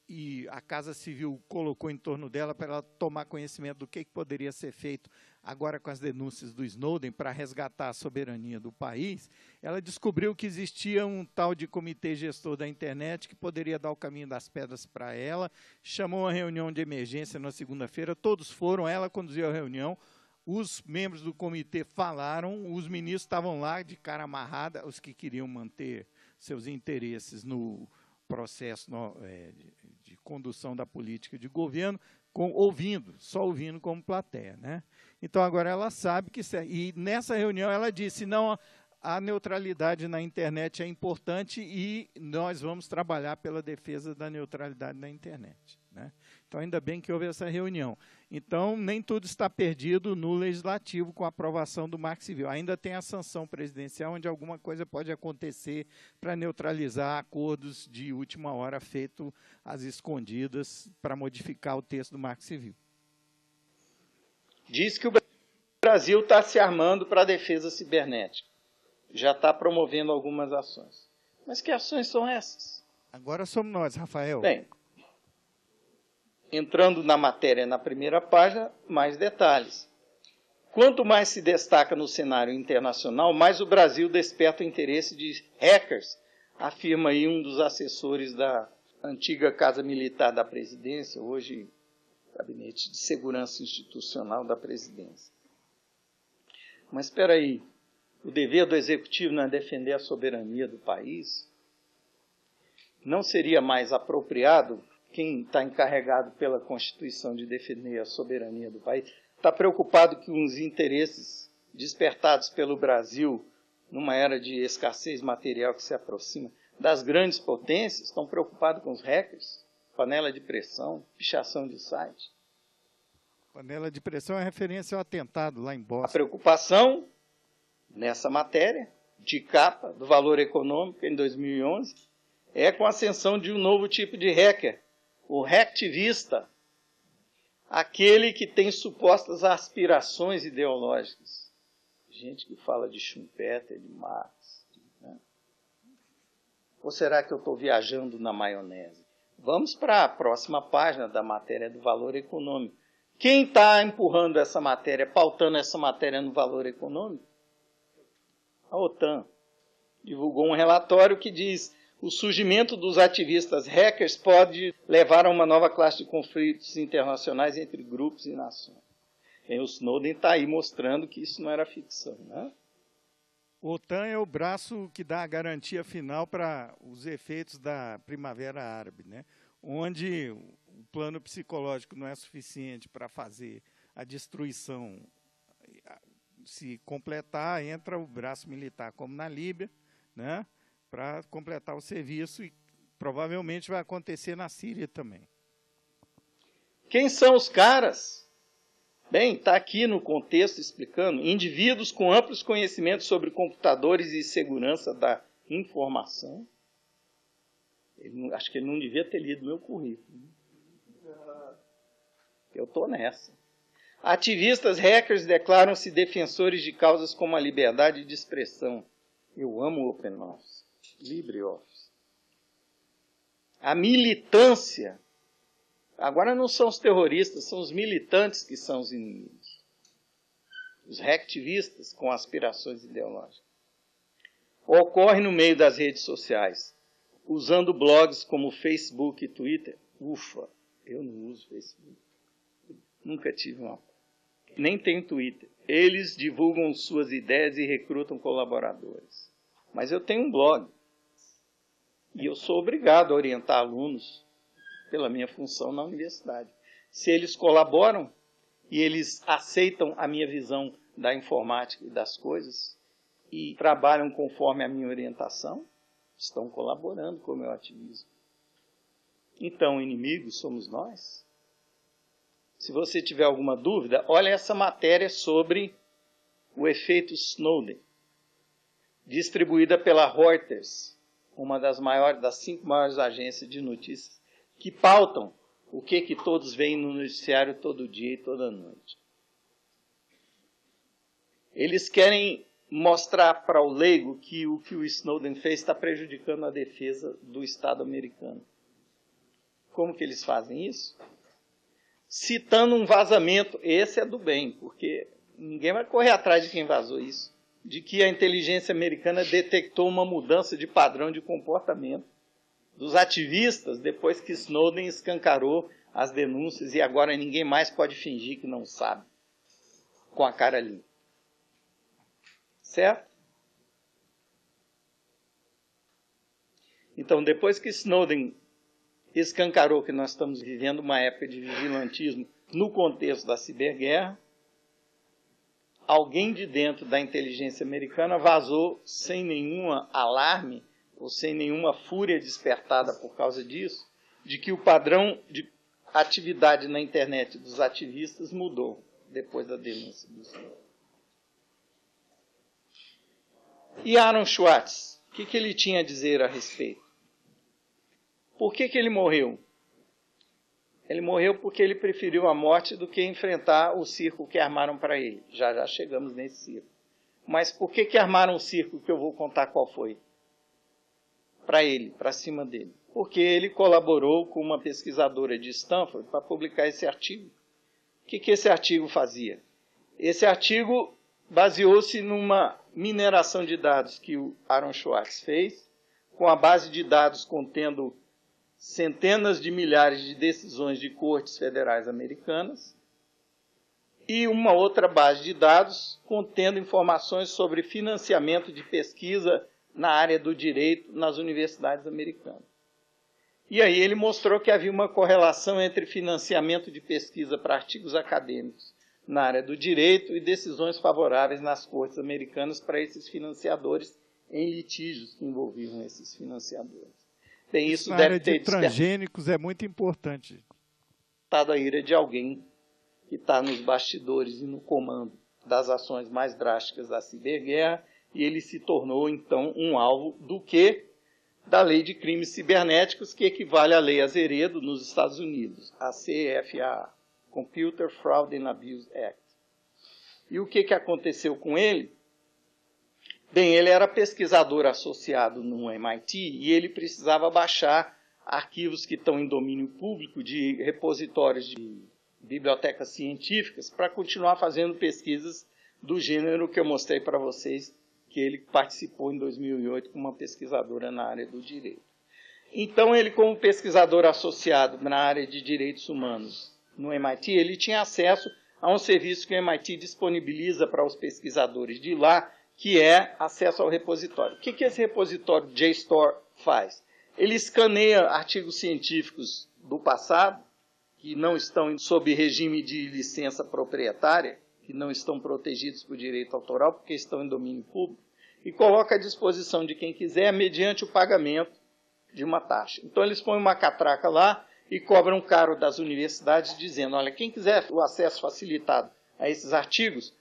e a Casa Civil colocou em torno dela para ela tomar conhecimento do que poderia ser feito agora com as denúncias do Snowden para resgatar a soberania do país. Ela descobriu que existia um tal de comitê gestor da internet que poderia dar o caminho das pedras para ela, chamou uma reunião de emergência na segunda-feira, todos foram, ela conduziu a reunião, os membros do comitê falaram, os ministros estavam lá de cara amarrada, os que queriam manter seus interesses no processo de condução da política de governo, só ouvindo como plateia, né? Então, agora ela sabe que... E nessa reunião ela disse, não, a neutralidade na internet é importante e nós vamos trabalhar pela defesa da neutralidade na internet, né? Então, ainda bem que houve essa reunião. Então, nem tudo está perdido no Legislativo com a aprovação do Marco Civil. Ainda tem a sanção presidencial, onde alguma coisa pode acontecer para neutralizar acordos de última hora feitos às escondidas para modificar o texto do Marco Civil. Diz que o Brasil está se armando para a defesa cibernética. Já está promovendo algumas ações. Mas que ações são essas? Agora somos nós, Rafael. Bem, entrando na matéria na primeira página, mais detalhes. Quanto mais se destaca no cenário internacional, mais o Brasil desperta o interesse de hackers, afirma aí um dos assessores da antiga Casa Militar da Presidência, hoje Gabinete de Segurança Institucional da Presidência. Mas espera aí, o dever do Executivo não é defender a soberania do país? Não seria mais apropriado quem está encarregado pela Constituição de defender a soberania do país, está preocupado com os interesses despertados pelo Brasil numa era de escassez material que se aproxima das grandes potências, estão preocupados com os hackers, panela de pressão, pichação de site. Panela de pressão é referência ao atentado lá em Boston. A preocupação nessa matéria, de capa, do Valor Econômico, em 2011, é com a ascensão de um novo tipo de hacker, o hacktivista, aquele que tem supostas aspirações ideológicas. Gente que fala de Schumpeter, de Marx. Né? Ou será que eu estou viajando na maionese? Vamos para a próxima página da matéria do Valor Econômico. Quem está empurrando essa matéria, pautando essa matéria no Valor Econômico? A OTAN divulgou um relatório que diz: o surgimento dos ativistas hackers pode levar a uma nova classe de conflitos internacionais entre grupos e nações. E o Snowden está aí mostrando que isso não era ficção, né? O OTAN é o braço que dá a garantia final para os efeitos da Primavera Árabe, né? Onde o plano psicológico não é suficiente para fazer a destruição se completar, entra o braço militar, como na Líbia, né? Para completar o serviço, e provavelmente vai acontecer na Síria também. Quem são os caras? Bem, está aqui no contexto explicando. Indivíduos com amplos conhecimentos sobre computadores e segurança da informação. Acho que ele não devia ter lido meu currículo. Eu estou nessa. Ativistas hackers declaram-se defensores de causas como a liberdade de expressão. Eu amo o OpenOffice. LibreOffice. A militância Agora não são os terroristas, são os militantes que são os inimigos. Os hacktivistas com aspirações ideológicas. Ocorre no meio das redes sociais, usando blogs como Facebook e Twitter. Ufa, eu não uso Facebook. Nunca tive uma. Nem tenho Twitter. Eles divulgam suas ideias e recrutam colaboradores. Mas eu tenho um blog. E eu sou obrigado a orientar alunos pela minha função na universidade. Se eles colaboram e eles aceitam a minha visão da informática e das coisas e trabalham conforme a minha orientação, estão colaborando com o meu ativismo. Então, inimigos somos nós? Se você tiver alguma dúvida, olha essa matéria sobre o efeito Snowden, distribuída pela Reuters, uma das 5 maiores agências de notícias, que pautam o que todos veem no noticiário todo dia e toda noite. Eles querem mostrar para o leigo que o que o Snowden fez está prejudicando a defesa do Estado americano. Como que eles fazem isso? Citando um vazamento, esse é do bem, porque ninguém vai correr atrás de quem vazou isso, de que a inteligência americana detectou uma mudança de padrão de comportamento dos ativistas depois que Snowden escancarou as denúncias e agora ninguém mais pode fingir que não sabe, com a cara limpa. Certo? Então, depois que Snowden escancarou que nós estamos vivendo uma época de vigilantismo no contexto da ciberguerra, alguém de dentro da inteligência americana vazou sem nenhum alarme ou sem nenhuma fúria despertada por causa disso, de que o padrão de atividade na internet dos ativistas mudou depois da denúncia do Snowden. E Aaron Swartz, o que ele tinha a dizer a respeito? Por que ele morreu? Ele morreu porque ele preferiu a morte do que enfrentar o circo que armaram para ele. Já chegamos nesse circo. Mas por que armaram o circo que eu vou contar qual foi? Para ele, para cima dele. Porque ele colaborou com uma pesquisadora de Stanford para publicar esse artigo. O que esse artigo fazia? Esse artigo baseou-se numa mineração de dados que o Aaron Swartz fez, com a base de dados contendo centenas de milhares de decisões de cortes federais americanas e uma outra base de dados contendo informações sobre financiamento de pesquisa na área do direito nas universidades americanas. E aí ele mostrou que havia uma correlação entre financiamento de pesquisa para artigos acadêmicos na área do direito e decisões favoráveis nas cortes americanas para esses financiadores em litígios que envolviam esses financiadores. Bem, isso na deve área ter de transgênicos é muito importante. despertado a ira de alguém que está nos bastidores e no comando das ações mais drásticas da ciberguerra, e ele se tornou, então, um alvo do quê? Da Lei de Crimes Cibernéticos, que equivale à Lei Azeredo nos Estados Unidos, a CFAA, Computer Fraud and Abuse Act. E o que aconteceu com ele? Bem, ele era pesquisador associado no MIT e ele precisava baixar arquivos que estão em domínio público de repositórios de bibliotecas científicas para continuar fazendo pesquisas do gênero que eu mostrei para vocês, que ele participou em 2008 com uma pesquisadora na área do direito. Então, ele, como pesquisador associado na área de direitos humanos no MIT, ele tinha acesso a um serviço que o MIT disponibiliza para os pesquisadores de lá, que é acesso ao repositório. O que esse repositório JSTOR faz? Ele escaneia artigos científicos do passado, que não estão sob regime de licença proprietária, que não estão protegidos por direito autoral, porque estão em domínio público, e coloca à disposição de quem quiser, mediante o pagamento de uma taxa. Então, eles põem uma catraca lá e cobram caro das universidades, dizendo, olha, quem quiser o acesso facilitado a esses artigos,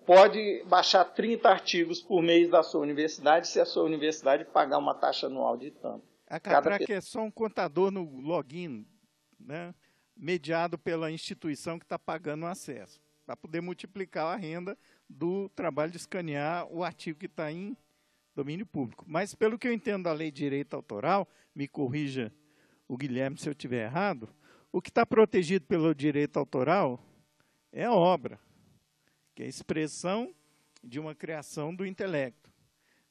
pode baixar 30 artigos por mês da sua universidade, se a sua universidade pagar uma taxa anual de tanto. A catraca é só um contador no login, né, mediado pela instituição que está pagando o acesso, para poder multiplicar a renda do trabalho de escanear o artigo que está em domínio público. Mas, pelo que eu entendo da Lei de Direito Autoral, me corrija o Guilherme se eu estiver errado, O que está protegido pelo direito autoral é a obra, que é a expressão de uma criação do intelecto,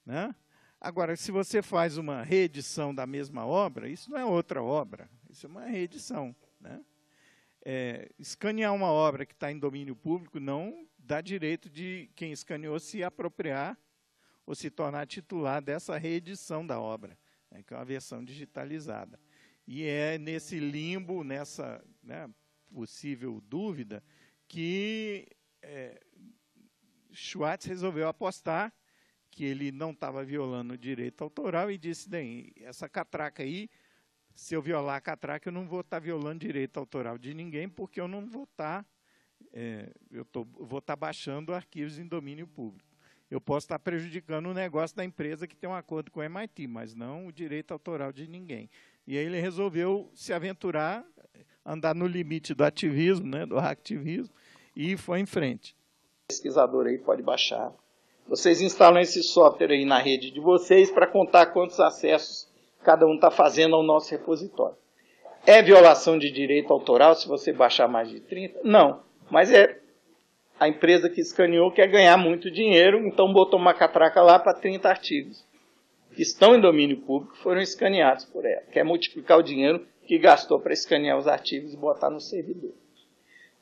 né? Agora, se você faz uma reedição da mesma obra, isso não é outra obra, isso é uma reedição, né? Escanear uma obra que está em domínio público não dá direito de quem escaneou se apropriar ou se tornar titular dessa reedição da obra, né, que é uma versão digitalizada. E é nesse limbo, nessa, né, possível dúvida, que Schwartz resolveu apostar que ele não estava violando o direito autoral e disse, bem, essa catraca aí, se eu violar a catraca, eu não vou estar violando direito autoral de ninguém, porque eu não vou estar, vou estar baixando arquivos em domínio público. Eu posso estar prejudicando o negócio da empresa que tem um acordo com o MIT, mas não o direito autoral de ninguém. E aí ele resolveu se aventurar, andar no limite do ativismo, né, do hacktivismo, e foi em frente. O pesquisador aí pode baixar. Vocês instalam esse software aí na rede de vocês para contar quantos acessos cada um está fazendo ao nosso repositório. É violação de direito autoral se você baixar mais de 30? Não, mas a empresa que escaneou quer ganhar muito dinheiro, então botou uma catraca lá para 30 artigos que estão em domínio público, foram escaneados por ela. Quer multiplicar o dinheiro que gastou para escanear os artigos e botar no servidor.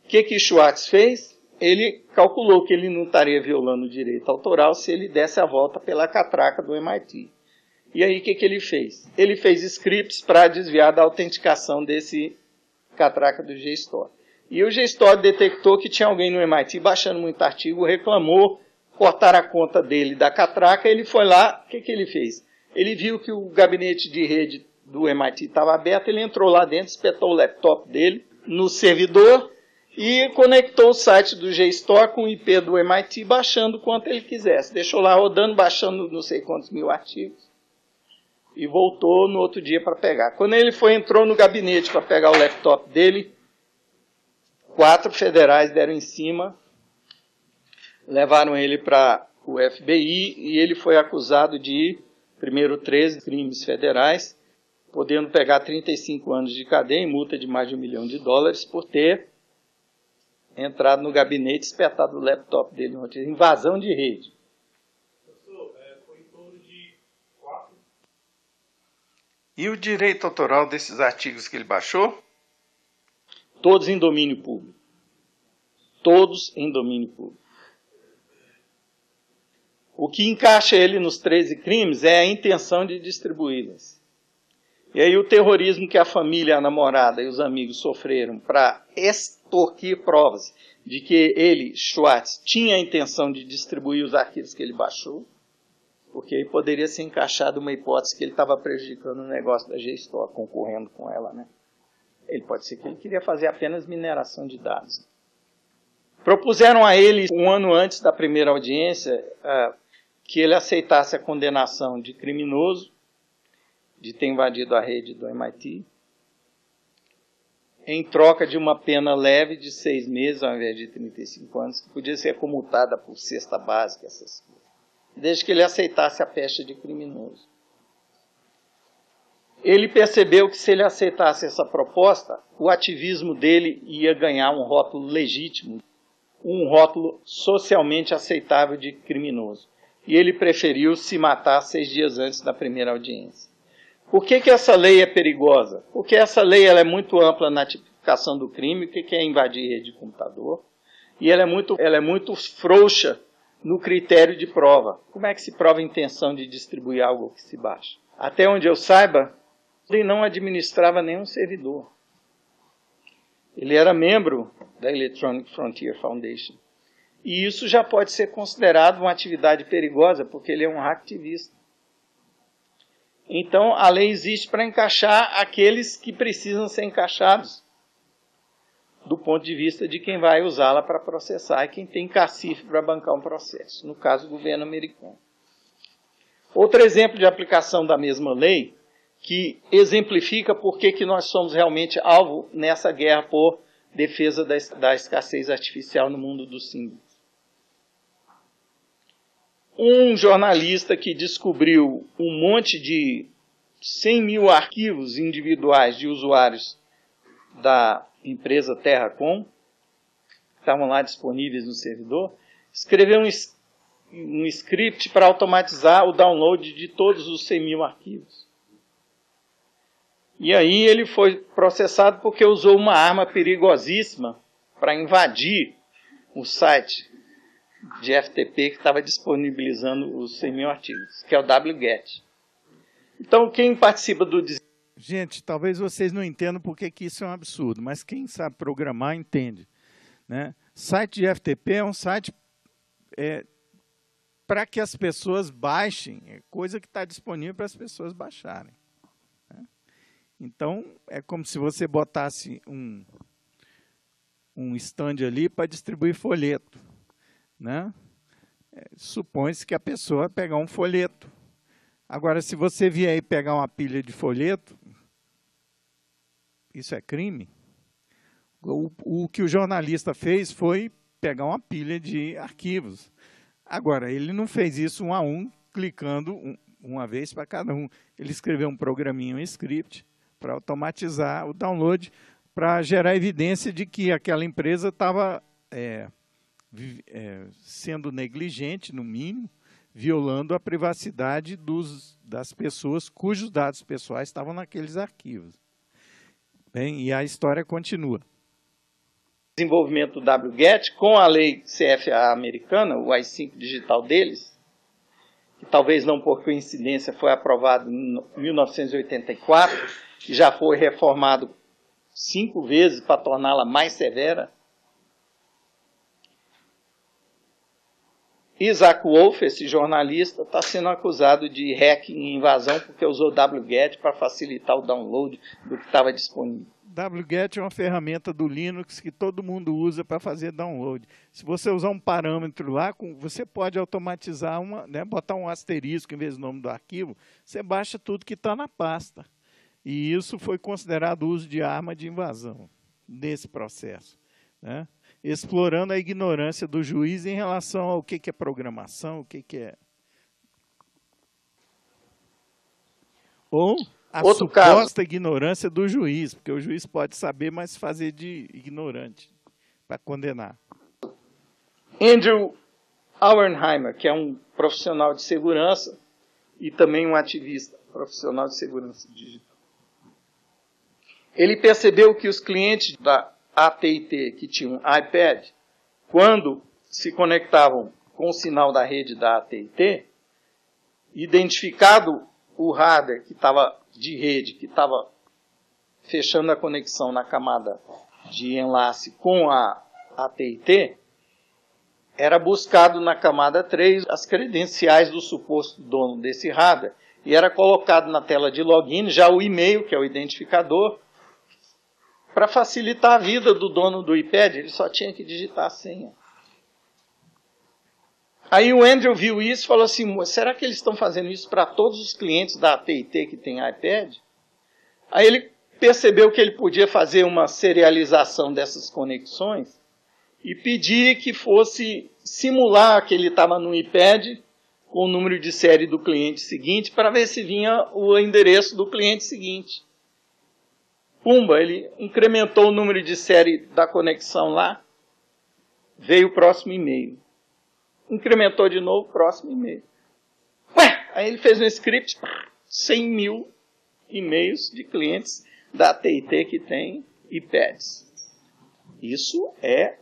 O que Schwartz fez? Ele calculou que ele não estaria violando o direito autoral se ele desse a volta pela catraca do MIT. E aí o que ele fez? Ele fez scripts para desviar da autenticação desse catraca do GSTOR. E o GSTOR detectou que tinha alguém no MIT baixando muito artigo, reclamou, cortaram a conta dele da catraca, ele foi lá, o que ele fez? Ele viu que o gabinete de rede do MIT estava aberto, ele entrou lá dentro, espetou o laptop dele no servidor e conectou o site do GSTOR com o IP do MIT, baixando quanto ele quisesse. Deixou lá rodando, baixando não sei quantos mil artigos e voltou no outro dia para pegar. Quando ele entrou no gabinete para pegar o laptop dele, 4 federais deram em cima, levaram ele para o FBI e ele foi acusado de, primeiro, 13 crimes federais, podendo pegar 35 anos de cadeia e multa de mais de $1 milhão por ter entrado no gabinete e espetado o laptop dele. Invasão de rede. Foi em torno de 4. E o direito autoral desses artigos que ele baixou? Todos em domínio público. Todos em domínio público. O que encaixa ele nos 13 crimes é a intenção de distribuí-las. E aí o terrorismo que a família, a namorada e os amigos sofreram para extorquir provas de que ele, Schwartz, tinha a intenção de distribuir os arquivos que ele baixou, porque aí poderia ser encaixado uma hipótese que ele estava prejudicando o negócio da GSTOR, concorrendo com ela, né? Ele pode ser que ele queria fazer apenas mineração de dados. Propuseram a ele, um ano antes da primeira audiência, que ele aceitasse a condenação de criminoso, de ter invadido a rede do MIT, em troca de uma pena leve de 6 meses, ao invés de 35 anos, que podia ser comutada por cesta básica, essas coisas, desde que ele aceitasse a pecha de criminoso. Ele percebeu que se ele aceitasse essa proposta, o ativismo dele ia ganhar um rótulo legítimo, um rótulo socialmente aceitável de criminoso. E ele preferiu se matar 6 dias antes da primeira audiência. Por que essa lei é perigosa? Porque essa lei ela é muito ampla na tipificação do crime, o que é invadir rede de computador, e ela é muito frouxa no critério de prova. Como é que se prova a intenção de distribuir algo que se baixa? Até onde eu saiba, ele não administrava nenhum servidor. Ele era membro da Electronic Frontier Foundation. E isso já pode ser considerado uma atividade perigosa, porque ele é um hacktivista. Então, a lei existe para encaixar aqueles que precisam ser encaixados, do ponto de vista de quem vai usá-la para processar e quem tem cacife para bancar um processo, no caso, o governo americano. Outro exemplo de aplicação da mesma lei, que exemplifica por que nós somos realmente alvo nessa guerra por defesa da escassez artificial no mundo dos símbolos. Um jornalista que descobriu um monte de 100 mil arquivos individuais de usuários da empresa Terracom, que estavam lá disponíveis no servidor, escreveu um script para automatizar o download de todos os 100.000 arquivos. E aí ele foi processado porque usou uma arma perigosíssima para invadir o site de FTP que estava disponibilizando os 100.000 artigos, que é o wget. Então, quem participa do... Gente, talvez vocês não entendam porque que isso é um absurdo, mas quem sabe programar entende, né? Site de FTP é um site para que as pessoas baixem, é coisa que está disponível para as pessoas baixarem, né? Então, é como se você botasse um stand ali para distribuir folheto, né? Supõe-se que a pessoa vai pegar um folheto. Agora, se você vier aí pegar uma pilha de folheto, isso é crime? O que o jornalista fez foi pegar uma pilha de arquivos. Agora, ele não fez isso um a um, clicando uma vez para cada um. Ele escreveu um programinha, um script, para automatizar o download, para gerar evidência de que aquela empresa estava sendo negligente, no mínimo, violando a privacidade das pessoas cujos dados pessoais estavam naqueles arquivos. Bem, e a história continua. Desenvolvimento do wget com a lei CFA americana, o AI-5 digital deles, que talvez não por coincidência foi aprovado em 1984, e já foi reformado 5 vezes para torná-la mais severa. Isaac Wolff, esse jornalista, está sendo acusado de hacking e invasão porque usou wget para facilitar o download do que estava disponível. wget é uma ferramenta do Linux que todo mundo usa para fazer download. Se você usar um parâmetro lá, você pode automatizar, botar um asterisco em vez do nome do arquivo, você baixa tudo que está na pasta. E isso foi considerado uso de arma de invasão nesse processo, né? Explorando a ignorância do juiz em relação ao que é programação, o que é... Ou a suposta ignorância do juiz, porque o juiz pode saber, mas fazer de ignorante para condenar. Andrew Auernheimer, que é um profissional de segurança e também um ativista profissional de segurança digital. Ele percebeu que os clientes da AT&T que tinham iPad, quando se conectavam com o sinal da rede da AT&T, identificado o hardware que estava de rede, que estava fechando a conexão na camada de enlace com a AT&T, era buscado na camada 3 as credenciais do suposto dono desse hardware e era colocado na tela de login já o e-mail, que é o identificador, para facilitar a vida do dono do iPad. Ele só tinha que digitar a senha. Aí o Andrew viu isso e falou assim, será que eles estão fazendo isso para todos os clientes da AT&T que tem iPad? Aí ele percebeu que ele podia fazer uma serialização dessas conexões e pedir que fosse simular que ele estava no iPad com o número de série do cliente seguinte para ver se vinha o endereço do cliente seguinte. Pumba, ele incrementou o número de série da conexão lá, veio o próximo e-mail. Incrementou de novo, próximo e-mail. Aí ele fez um script, 100.000 e-mails de clientes da AT&T que tem iPads. Isso é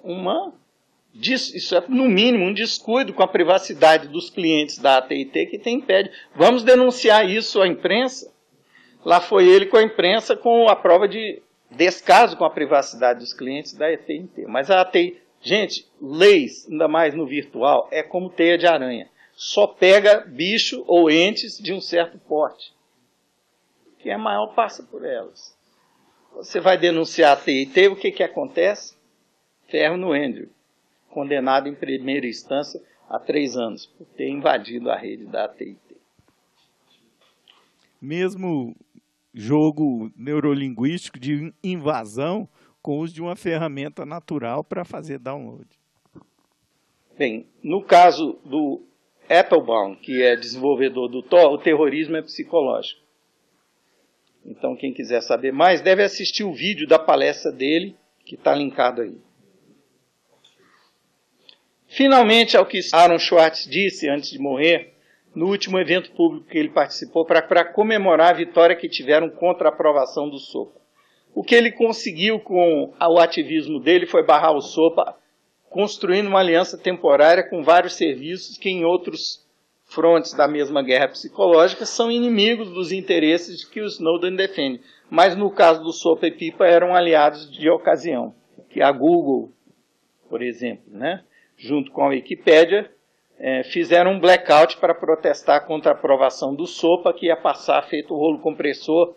no mínimo um descuido com a privacidade dos clientes da AT&T que tem iPad. Vamos denunciar isso à imprensa? Lá foi ele com a imprensa com a prova de descaso com a privacidade dos clientes da AT&T. Mas a AT&T, gente, leis, ainda mais no virtual, é como teia de aranha. Só pega bicho ou entes de um certo porte. Quem é maior passa por elas. Você vai denunciar a AT&T, o que acontece? Ferro no Andrew, condenado em primeira instância a 3 anos por ter invadido a rede da AT&T. Mesmo jogo neurolinguístico de invasão com o uso de uma ferramenta natural para fazer download. Bem, no caso do Applebaum, que é desenvolvedor do Tor, o terrorismo é psicológico. Então, quem quiser saber mais, deve assistir o vídeo da palestra dele, que está linkado aí. Finalmente, ao que Aaron Swartz disse antes de morrer, no último evento público que ele participou, para comemorar a vitória que tiveram contra a aprovação do SOPA. O que ele conseguiu com o ativismo dele foi barrar o SOPA, construindo uma aliança temporária com vários serviços que em outros frontes da mesma guerra psicológica são inimigos dos interesses que o Snowden defende. Mas no caso do SOPA e PIPA eram aliados de ocasião, que a Google, por exemplo, né, junto com a Wikipédia, fizeram um blackout para protestar contra a aprovação do SOPA, que ia passar feito o rolo compressor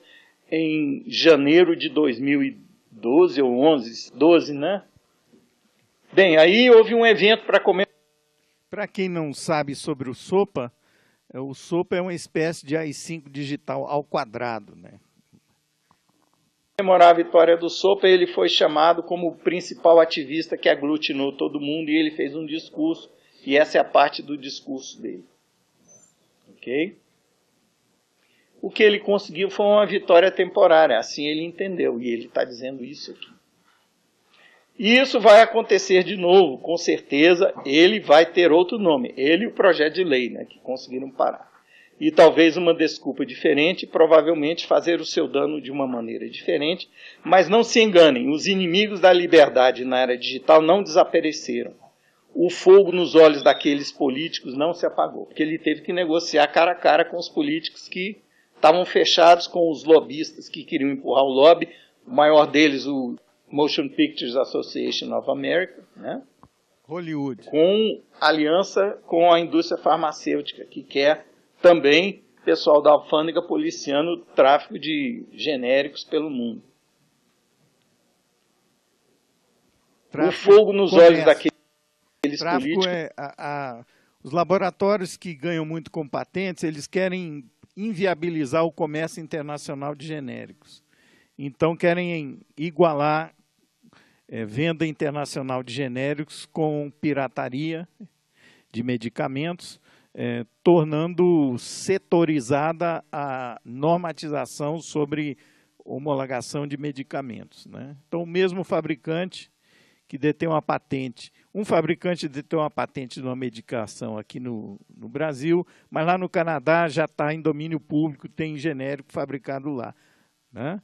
em janeiro de 2012 ou 12, né? Bem, aí houve um evento para comemorar. Para quem não sabe sobre o SOPA é uma espécie de AI-5 digital ao quadrado, né? Comemorar a vitória do SOPA, ele foi chamado como o principal ativista que aglutinou todo mundo e ele fez um discurso, e essa é a parte do discurso dele. Ok? O que ele conseguiu foi uma vitória temporária, assim ele entendeu, e ele está dizendo isso aqui. E isso vai acontecer de novo, com certeza, ele vai ter outro nome, ele e o projeto de lei, né, que conseguiram parar. E talvez uma desculpa diferente, provavelmente fazer o seu dano de uma maneira diferente, mas não se enganem, os inimigos da liberdade na era digital não desapareceram. O fogo nos olhos daqueles políticos não se apagou, porque ele teve que negociar cara a cara com os políticos que estavam fechados com os lobistas que queriam empurrar o lobby, o maior deles, o Motion Pictures Association of America, né? Hollywood. Com aliança com a indústria farmacêutica, que quer também pessoal da alfândega policiando o tráfico de genéricos pelo mundo. O fogo nos olhos daqueles políticos. Os laboratórios que ganham muito com patentes, eles querem inviabilizar o comércio internacional de genéricos. Então, querem igualar venda internacional de genéricos com pirataria de medicamentos, tornando setorizada a normatização sobre homologação de medicamentos, né? Então, o mesmo fabricante que detém uma patente, um fabricante detém uma patente de uma medicação aqui no Brasil, mas lá no Canadá já está em domínio público, tem genérico fabricado lá, né?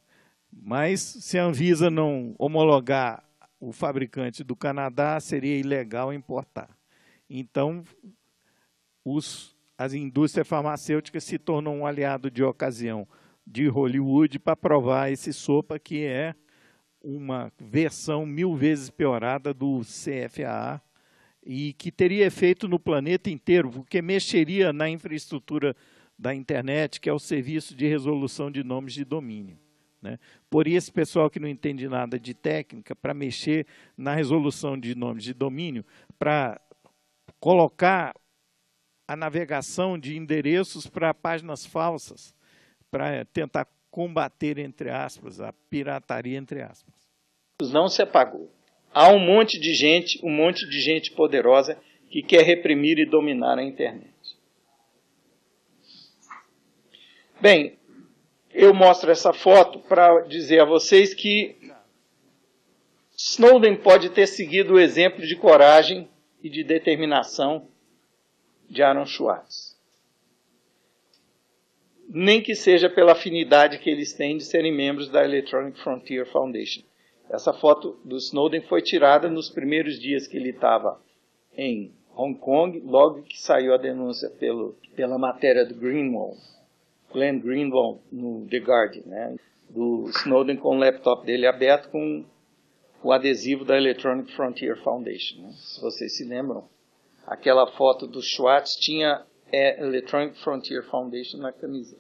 Mas se a Anvisa não homologar o fabricante do Canadá, seria ilegal importar. Então, as indústrias farmacêuticas se tornam um aliado de ocasião de Hollywood para provar esse SOPA, que é uma versão 1000 vezes piorada do CFAA e que teria efeito no planeta inteiro, porque mexeria na infraestrutura da internet, que é o serviço de resolução de nomes de domínio, né? Por esse pessoal que não entende nada de técnica, para mexer na resolução de nomes de domínio, para colocar a navegação de endereços para páginas falsas, para tentar combater, entre aspas, a pirataria, entre aspas. Não se apagou. Há um monte de gente poderosa que quer reprimir e dominar a internet. Bem, eu mostro essa foto para dizer a vocês que Snowden pode ter seguido o exemplo de coragem e de determinação de Aaron Swartz. Nem que seja pela afinidade que eles têm de serem membros da Electronic Frontier Foundation. Essa foto do Snowden foi tirada nos primeiros dias que ele estava em Hong Kong, logo que saiu a denúncia pela matéria do Glenn Greenwald, no The Guardian, né, do Snowden com o laptop dele aberto com o adesivo da Electronic Frontier Foundation. Né? Se vocês se lembram, aquela foto do Schwartz tinha Electronic Frontier Foundation na camisa.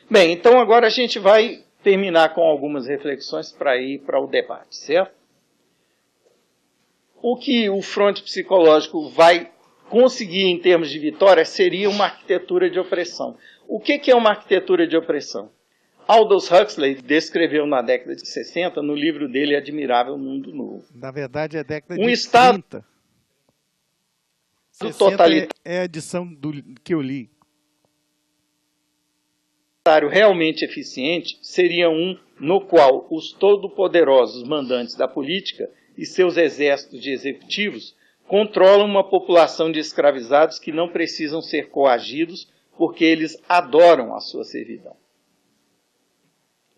Bem, então agora a gente vai terminar com algumas reflexões para ir para o debate, certo? O que o fronte psicológico vai conseguir em termos de vitória seria uma arquitetura de opressão. O que é uma arquitetura de opressão? Aldous Huxley descreveu na década de 60, no livro dele Admirável Mundo Novo. Na verdade, é a década de estado 30. Totalitário. É a edição que eu li. realmente eficiente seria um no qual os todo-poderosos mandantes da política e seus exércitos de executivos controlam uma população de escravizados que não precisam ser coagidos porque eles adoram a sua servidão.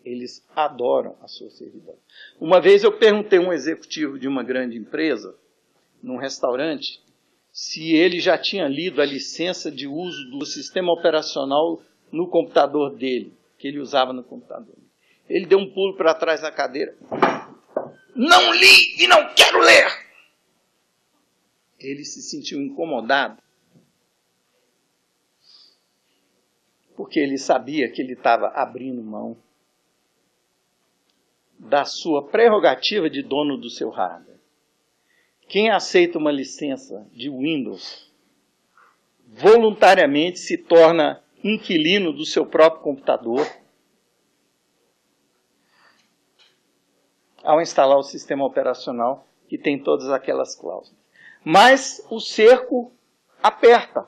Eles adoram a sua servidão. Uma vez eu perguntei a um executivo de uma grande empresa, num restaurante, se ele já tinha lido a licença de uso do sistema operacional no computador dele, que ele usava no computador. Ele deu um pulo para trás da cadeira. Não li e não quero ler! Ele se sentiu incomodado, porque ele sabia que ele estava abrindo mão da sua prerrogativa de dono do seu hardware. Quem aceita uma licença de Windows voluntariamente se torna inquilino do seu próprio computador ao instalar o sistema operacional que tem todas aquelas cláusulas. Mas o cerco aperta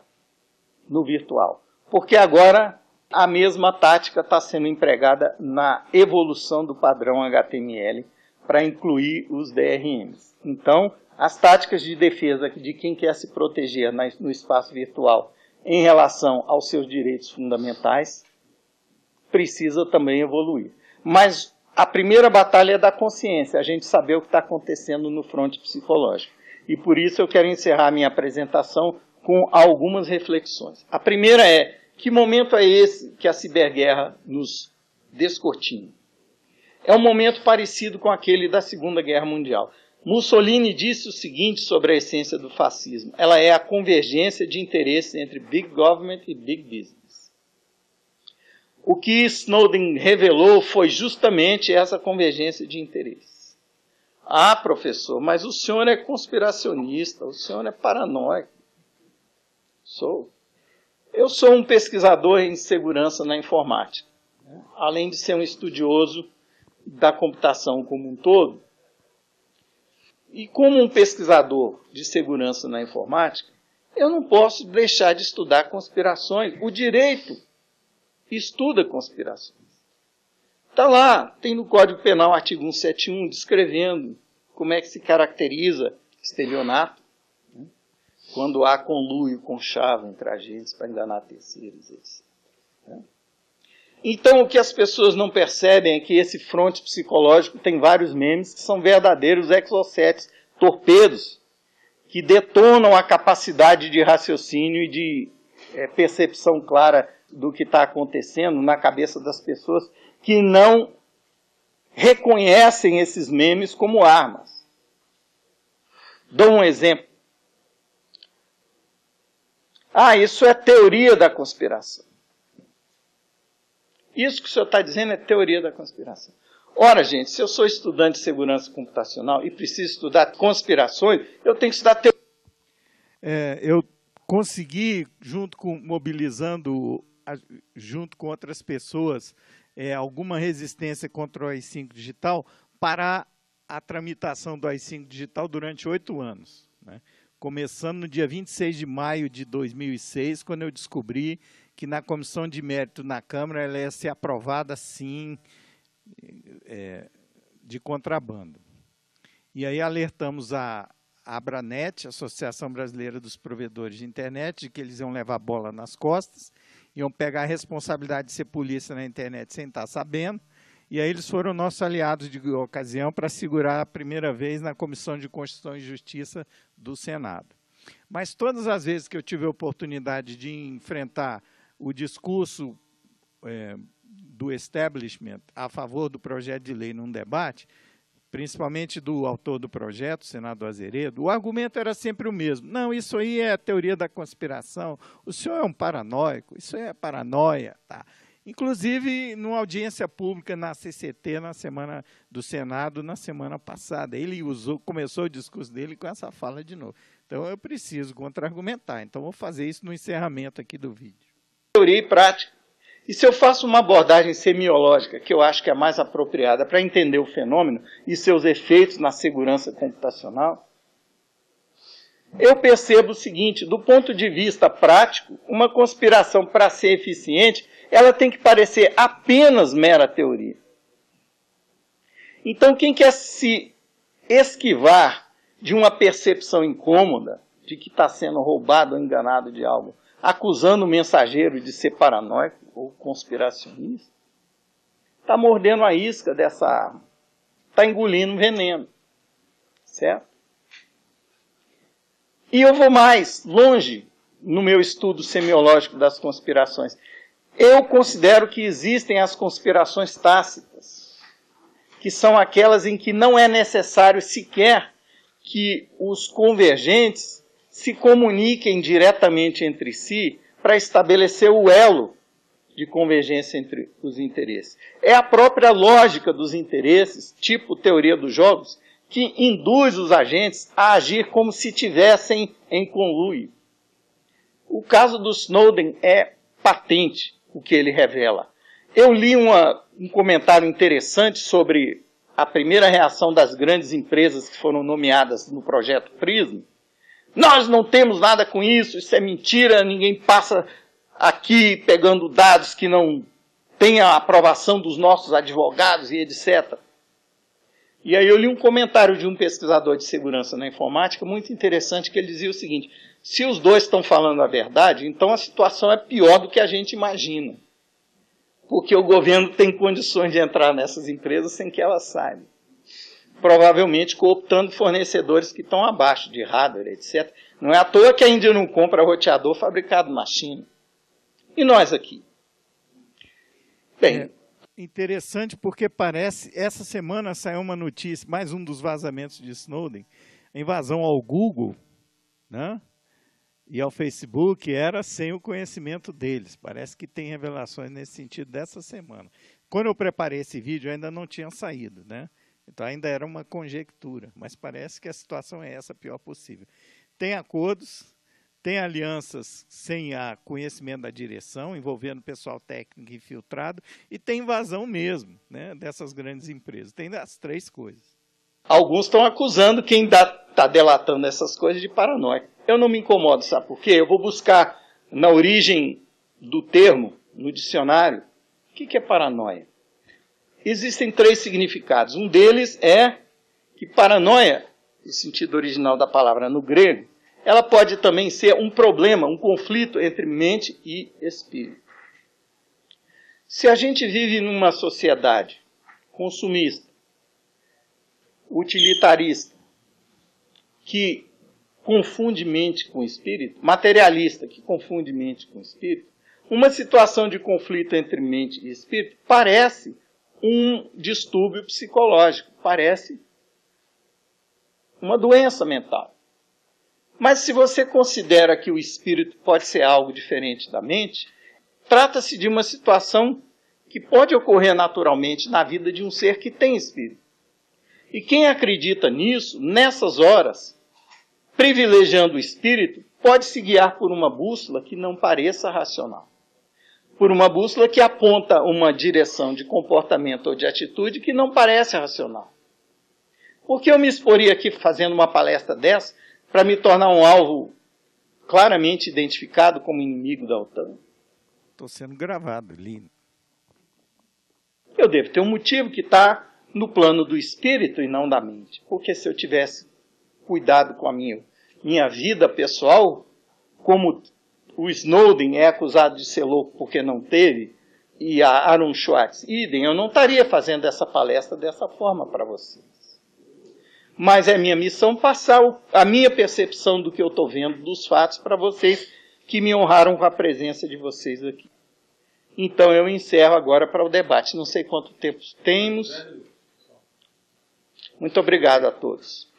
no virtual, porque agora a mesma tática está sendo empregada na evolução do padrão HTML para incluir os DRMs. Então, as táticas de defesa de quem quer se proteger no espaço virtual em relação aos seus direitos fundamentais precisa também evoluir. Mas a primeira batalha é da consciência, a gente saber o que está acontecendo no fronte psicológico. E por isso eu quero encerrar a minha apresentação com algumas reflexões. A primeira é: que momento é esse que a ciberguerra nos descortina? É um momento parecido com aquele da Segunda Guerra Mundial. Mussolini disse o seguinte sobre a essência do fascismo: ela é a convergência de interesses entre Big Government e Big Business. O que Snowden revelou foi justamente essa convergência de interesses. Ah, professor, mas o senhor é conspiracionista, o senhor é paranoico. Eu sou um pesquisador em segurança na informática. Além de ser um estudioso da computação como um todo, e como um pesquisador de segurança na informática, eu não posso deixar de estudar conspirações. O direito estuda conspirações. Está lá, tem no Código Penal, artigo 171, descrevendo como é que se caracteriza estelionato, né? Quando há conluio com chave entre agentes para enganar terceiros, etc. Né? Então, o que as pessoas não percebem é que esse fronte psicológico tem vários memes que são verdadeiros exocets, torpedos, que detonam a capacidade de raciocínio e de percepção clara do que está acontecendo na cabeça das pessoas que não reconhecem esses memes como armas. Dou um exemplo. Ah, isso é teoria da conspiração. Isso que o senhor está dizendo é teoria da conspiração. Ora, gente, se eu sou estudante de segurança computacional e preciso estudar conspirações, eu tenho que estudar teoria. Eu consegui, mobilizando junto com outras pessoas, alguma resistência contra o AI-5 digital para a tramitação do AI-5 digital durante 8 anos. Né? Começando no dia 26 de maio de 2006, quando eu descobri que na comissão de mérito na Câmara ela ia ser aprovada, sim, de contrabando. E aí alertamos a Abranet, Associação Brasileira dos Provedores de Internet, de que eles iam levar a bola nas costas, iam pegar a responsabilidade de ser polícia na internet sem estar sabendo, e aí eles foram nossos aliados de ocasião para segurar a primeira vez na Comissão de Constituição e Justiça do Senado. Mas todas as vezes que eu tive a oportunidade de enfrentar o discurso do establishment a favor do projeto de lei num debate, principalmente do autor do projeto, o senador Azeredo, o argumento era sempre o mesmo. Não, isso aí é a teoria da conspiração, o senhor é um paranoico, isso é paranoia. Tá? Inclusive, numa audiência pública na CCT, na semana do Senado, na semana passada. Ele começou o discurso dele com essa fala de novo. Então, eu preciso contra-argumentar. Então, vou fazer isso no encerramento aqui do vídeo. Teoria e prática. E se eu faço uma abordagem semiológica, que eu acho que é mais apropriada para entender o fenômeno e seus efeitos na segurança computacional, eu percebo o seguinte, do ponto de vista prático, uma conspiração, para ser eficiente, ela tem que parecer apenas mera teoria. Então, quem quer se esquivar de uma percepção incômoda, de que está sendo roubado ou enganado de algo, acusando o mensageiro de ser paranoico ou conspiracionista, está mordendo a isca dessa arma, está engolindo veneno, certo? E eu vou mais longe no meu estudo semiológico das conspirações. Eu considero que existem as conspirações tácitas, que são aquelas em que não é necessário sequer que os convergentes se comuniquem diretamente entre si para estabelecer o elo de convergência entre os interesses. É a própria lógica dos interesses, tipo teoria dos jogos, que induz os agentes a agir como se tivessem em conluio. O caso do Snowden é patente o que ele revela. Eu li um comentário interessante sobre a primeira reação das grandes empresas que foram nomeadas no projeto PRISM. Nós não temos nada com isso, isso é mentira, ninguém passa aqui pegando dados que não têm a aprovação dos nossos advogados e etc. E aí eu li um comentário de um pesquisador de segurança na informática muito interessante, que ele dizia o seguinte: se os dois estão falando a verdade, então a situação é pior do que a gente imagina. Porque o governo tem condições de entrar nessas empresas sem que elas saibam. Provavelmente cooptando fornecedores que estão abaixo de hardware, etc. Não é à toa que a Índia não compra roteador fabricado na China. E nós aqui? Bem... Interessante porque parece, essa semana saiu uma notícia, mais um dos vazamentos de Snowden, a invasão ao Google, né, e ao Facebook era sem o conhecimento deles. Parece que tem revelações nesse sentido dessa semana. Quando eu preparei esse vídeo ainda não tinha saído, né? Então ainda era uma conjectura, mas parece que a situação é essa, a pior possível. Tem acordos, tem alianças sem conhecimento da direção, envolvendo pessoal técnico infiltrado, e tem invasão mesmo, né, dessas grandes empresas. Tem as três coisas. Alguns estão acusando quem está delatando essas coisas de paranoia. Eu não me incomodo, sabe por quê? Eu vou buscar na origem do termo, no dicionário, o que é paranoia. Existem três significados. Um deles é que paranoia, no sentido original da palavra no grego, ela pode também ser um problema, um conflito entre mente e espírito. Se a gente vive numa sociedade consumista, utilitarista, que confunde mente com espírito, materialista, que confunde mente com espírito, uma situação de conflito entre mente e espírito parece um distúrbio psicológico, parece uma doença mental. Mas se você considera que o espírito pode ser algo diferente da mente, trata-se de uma situação que pode ocorrer naturalmente na vida de um ser que tem espírito. E quem acredita nisso, nessas horas, privilegiando o espírito, pode se guiar por uma bússola que não pareça racional. Por uma bússola que aponta uma direção de comportamento ou de atitude que não parece racional. Por que eu me exporia aqui fazendo uma palestra dessa para me tornar um alvo claramente identificado como inimigo da OTAN? Estou sendo gravado, lindo. Eu devo ter um motivo que está no plano do espírito e não da mente. Porque se eu tivesse cuidado com a minha vida pessoal, como o Snowden é acusado de ser louco porque não teve, e a Aaron Swartz, idem, eu não estaria fazendo essa palestra dessa forma para vocês. Mas é minha missão passar a minha percepção do que eu estou vendo, dos fatos, para vocês que me honraram com a presença de vocês aqui. Então eu encerro agora para o debate. Não sei quanto tempo temos. Muito obrigado a todos.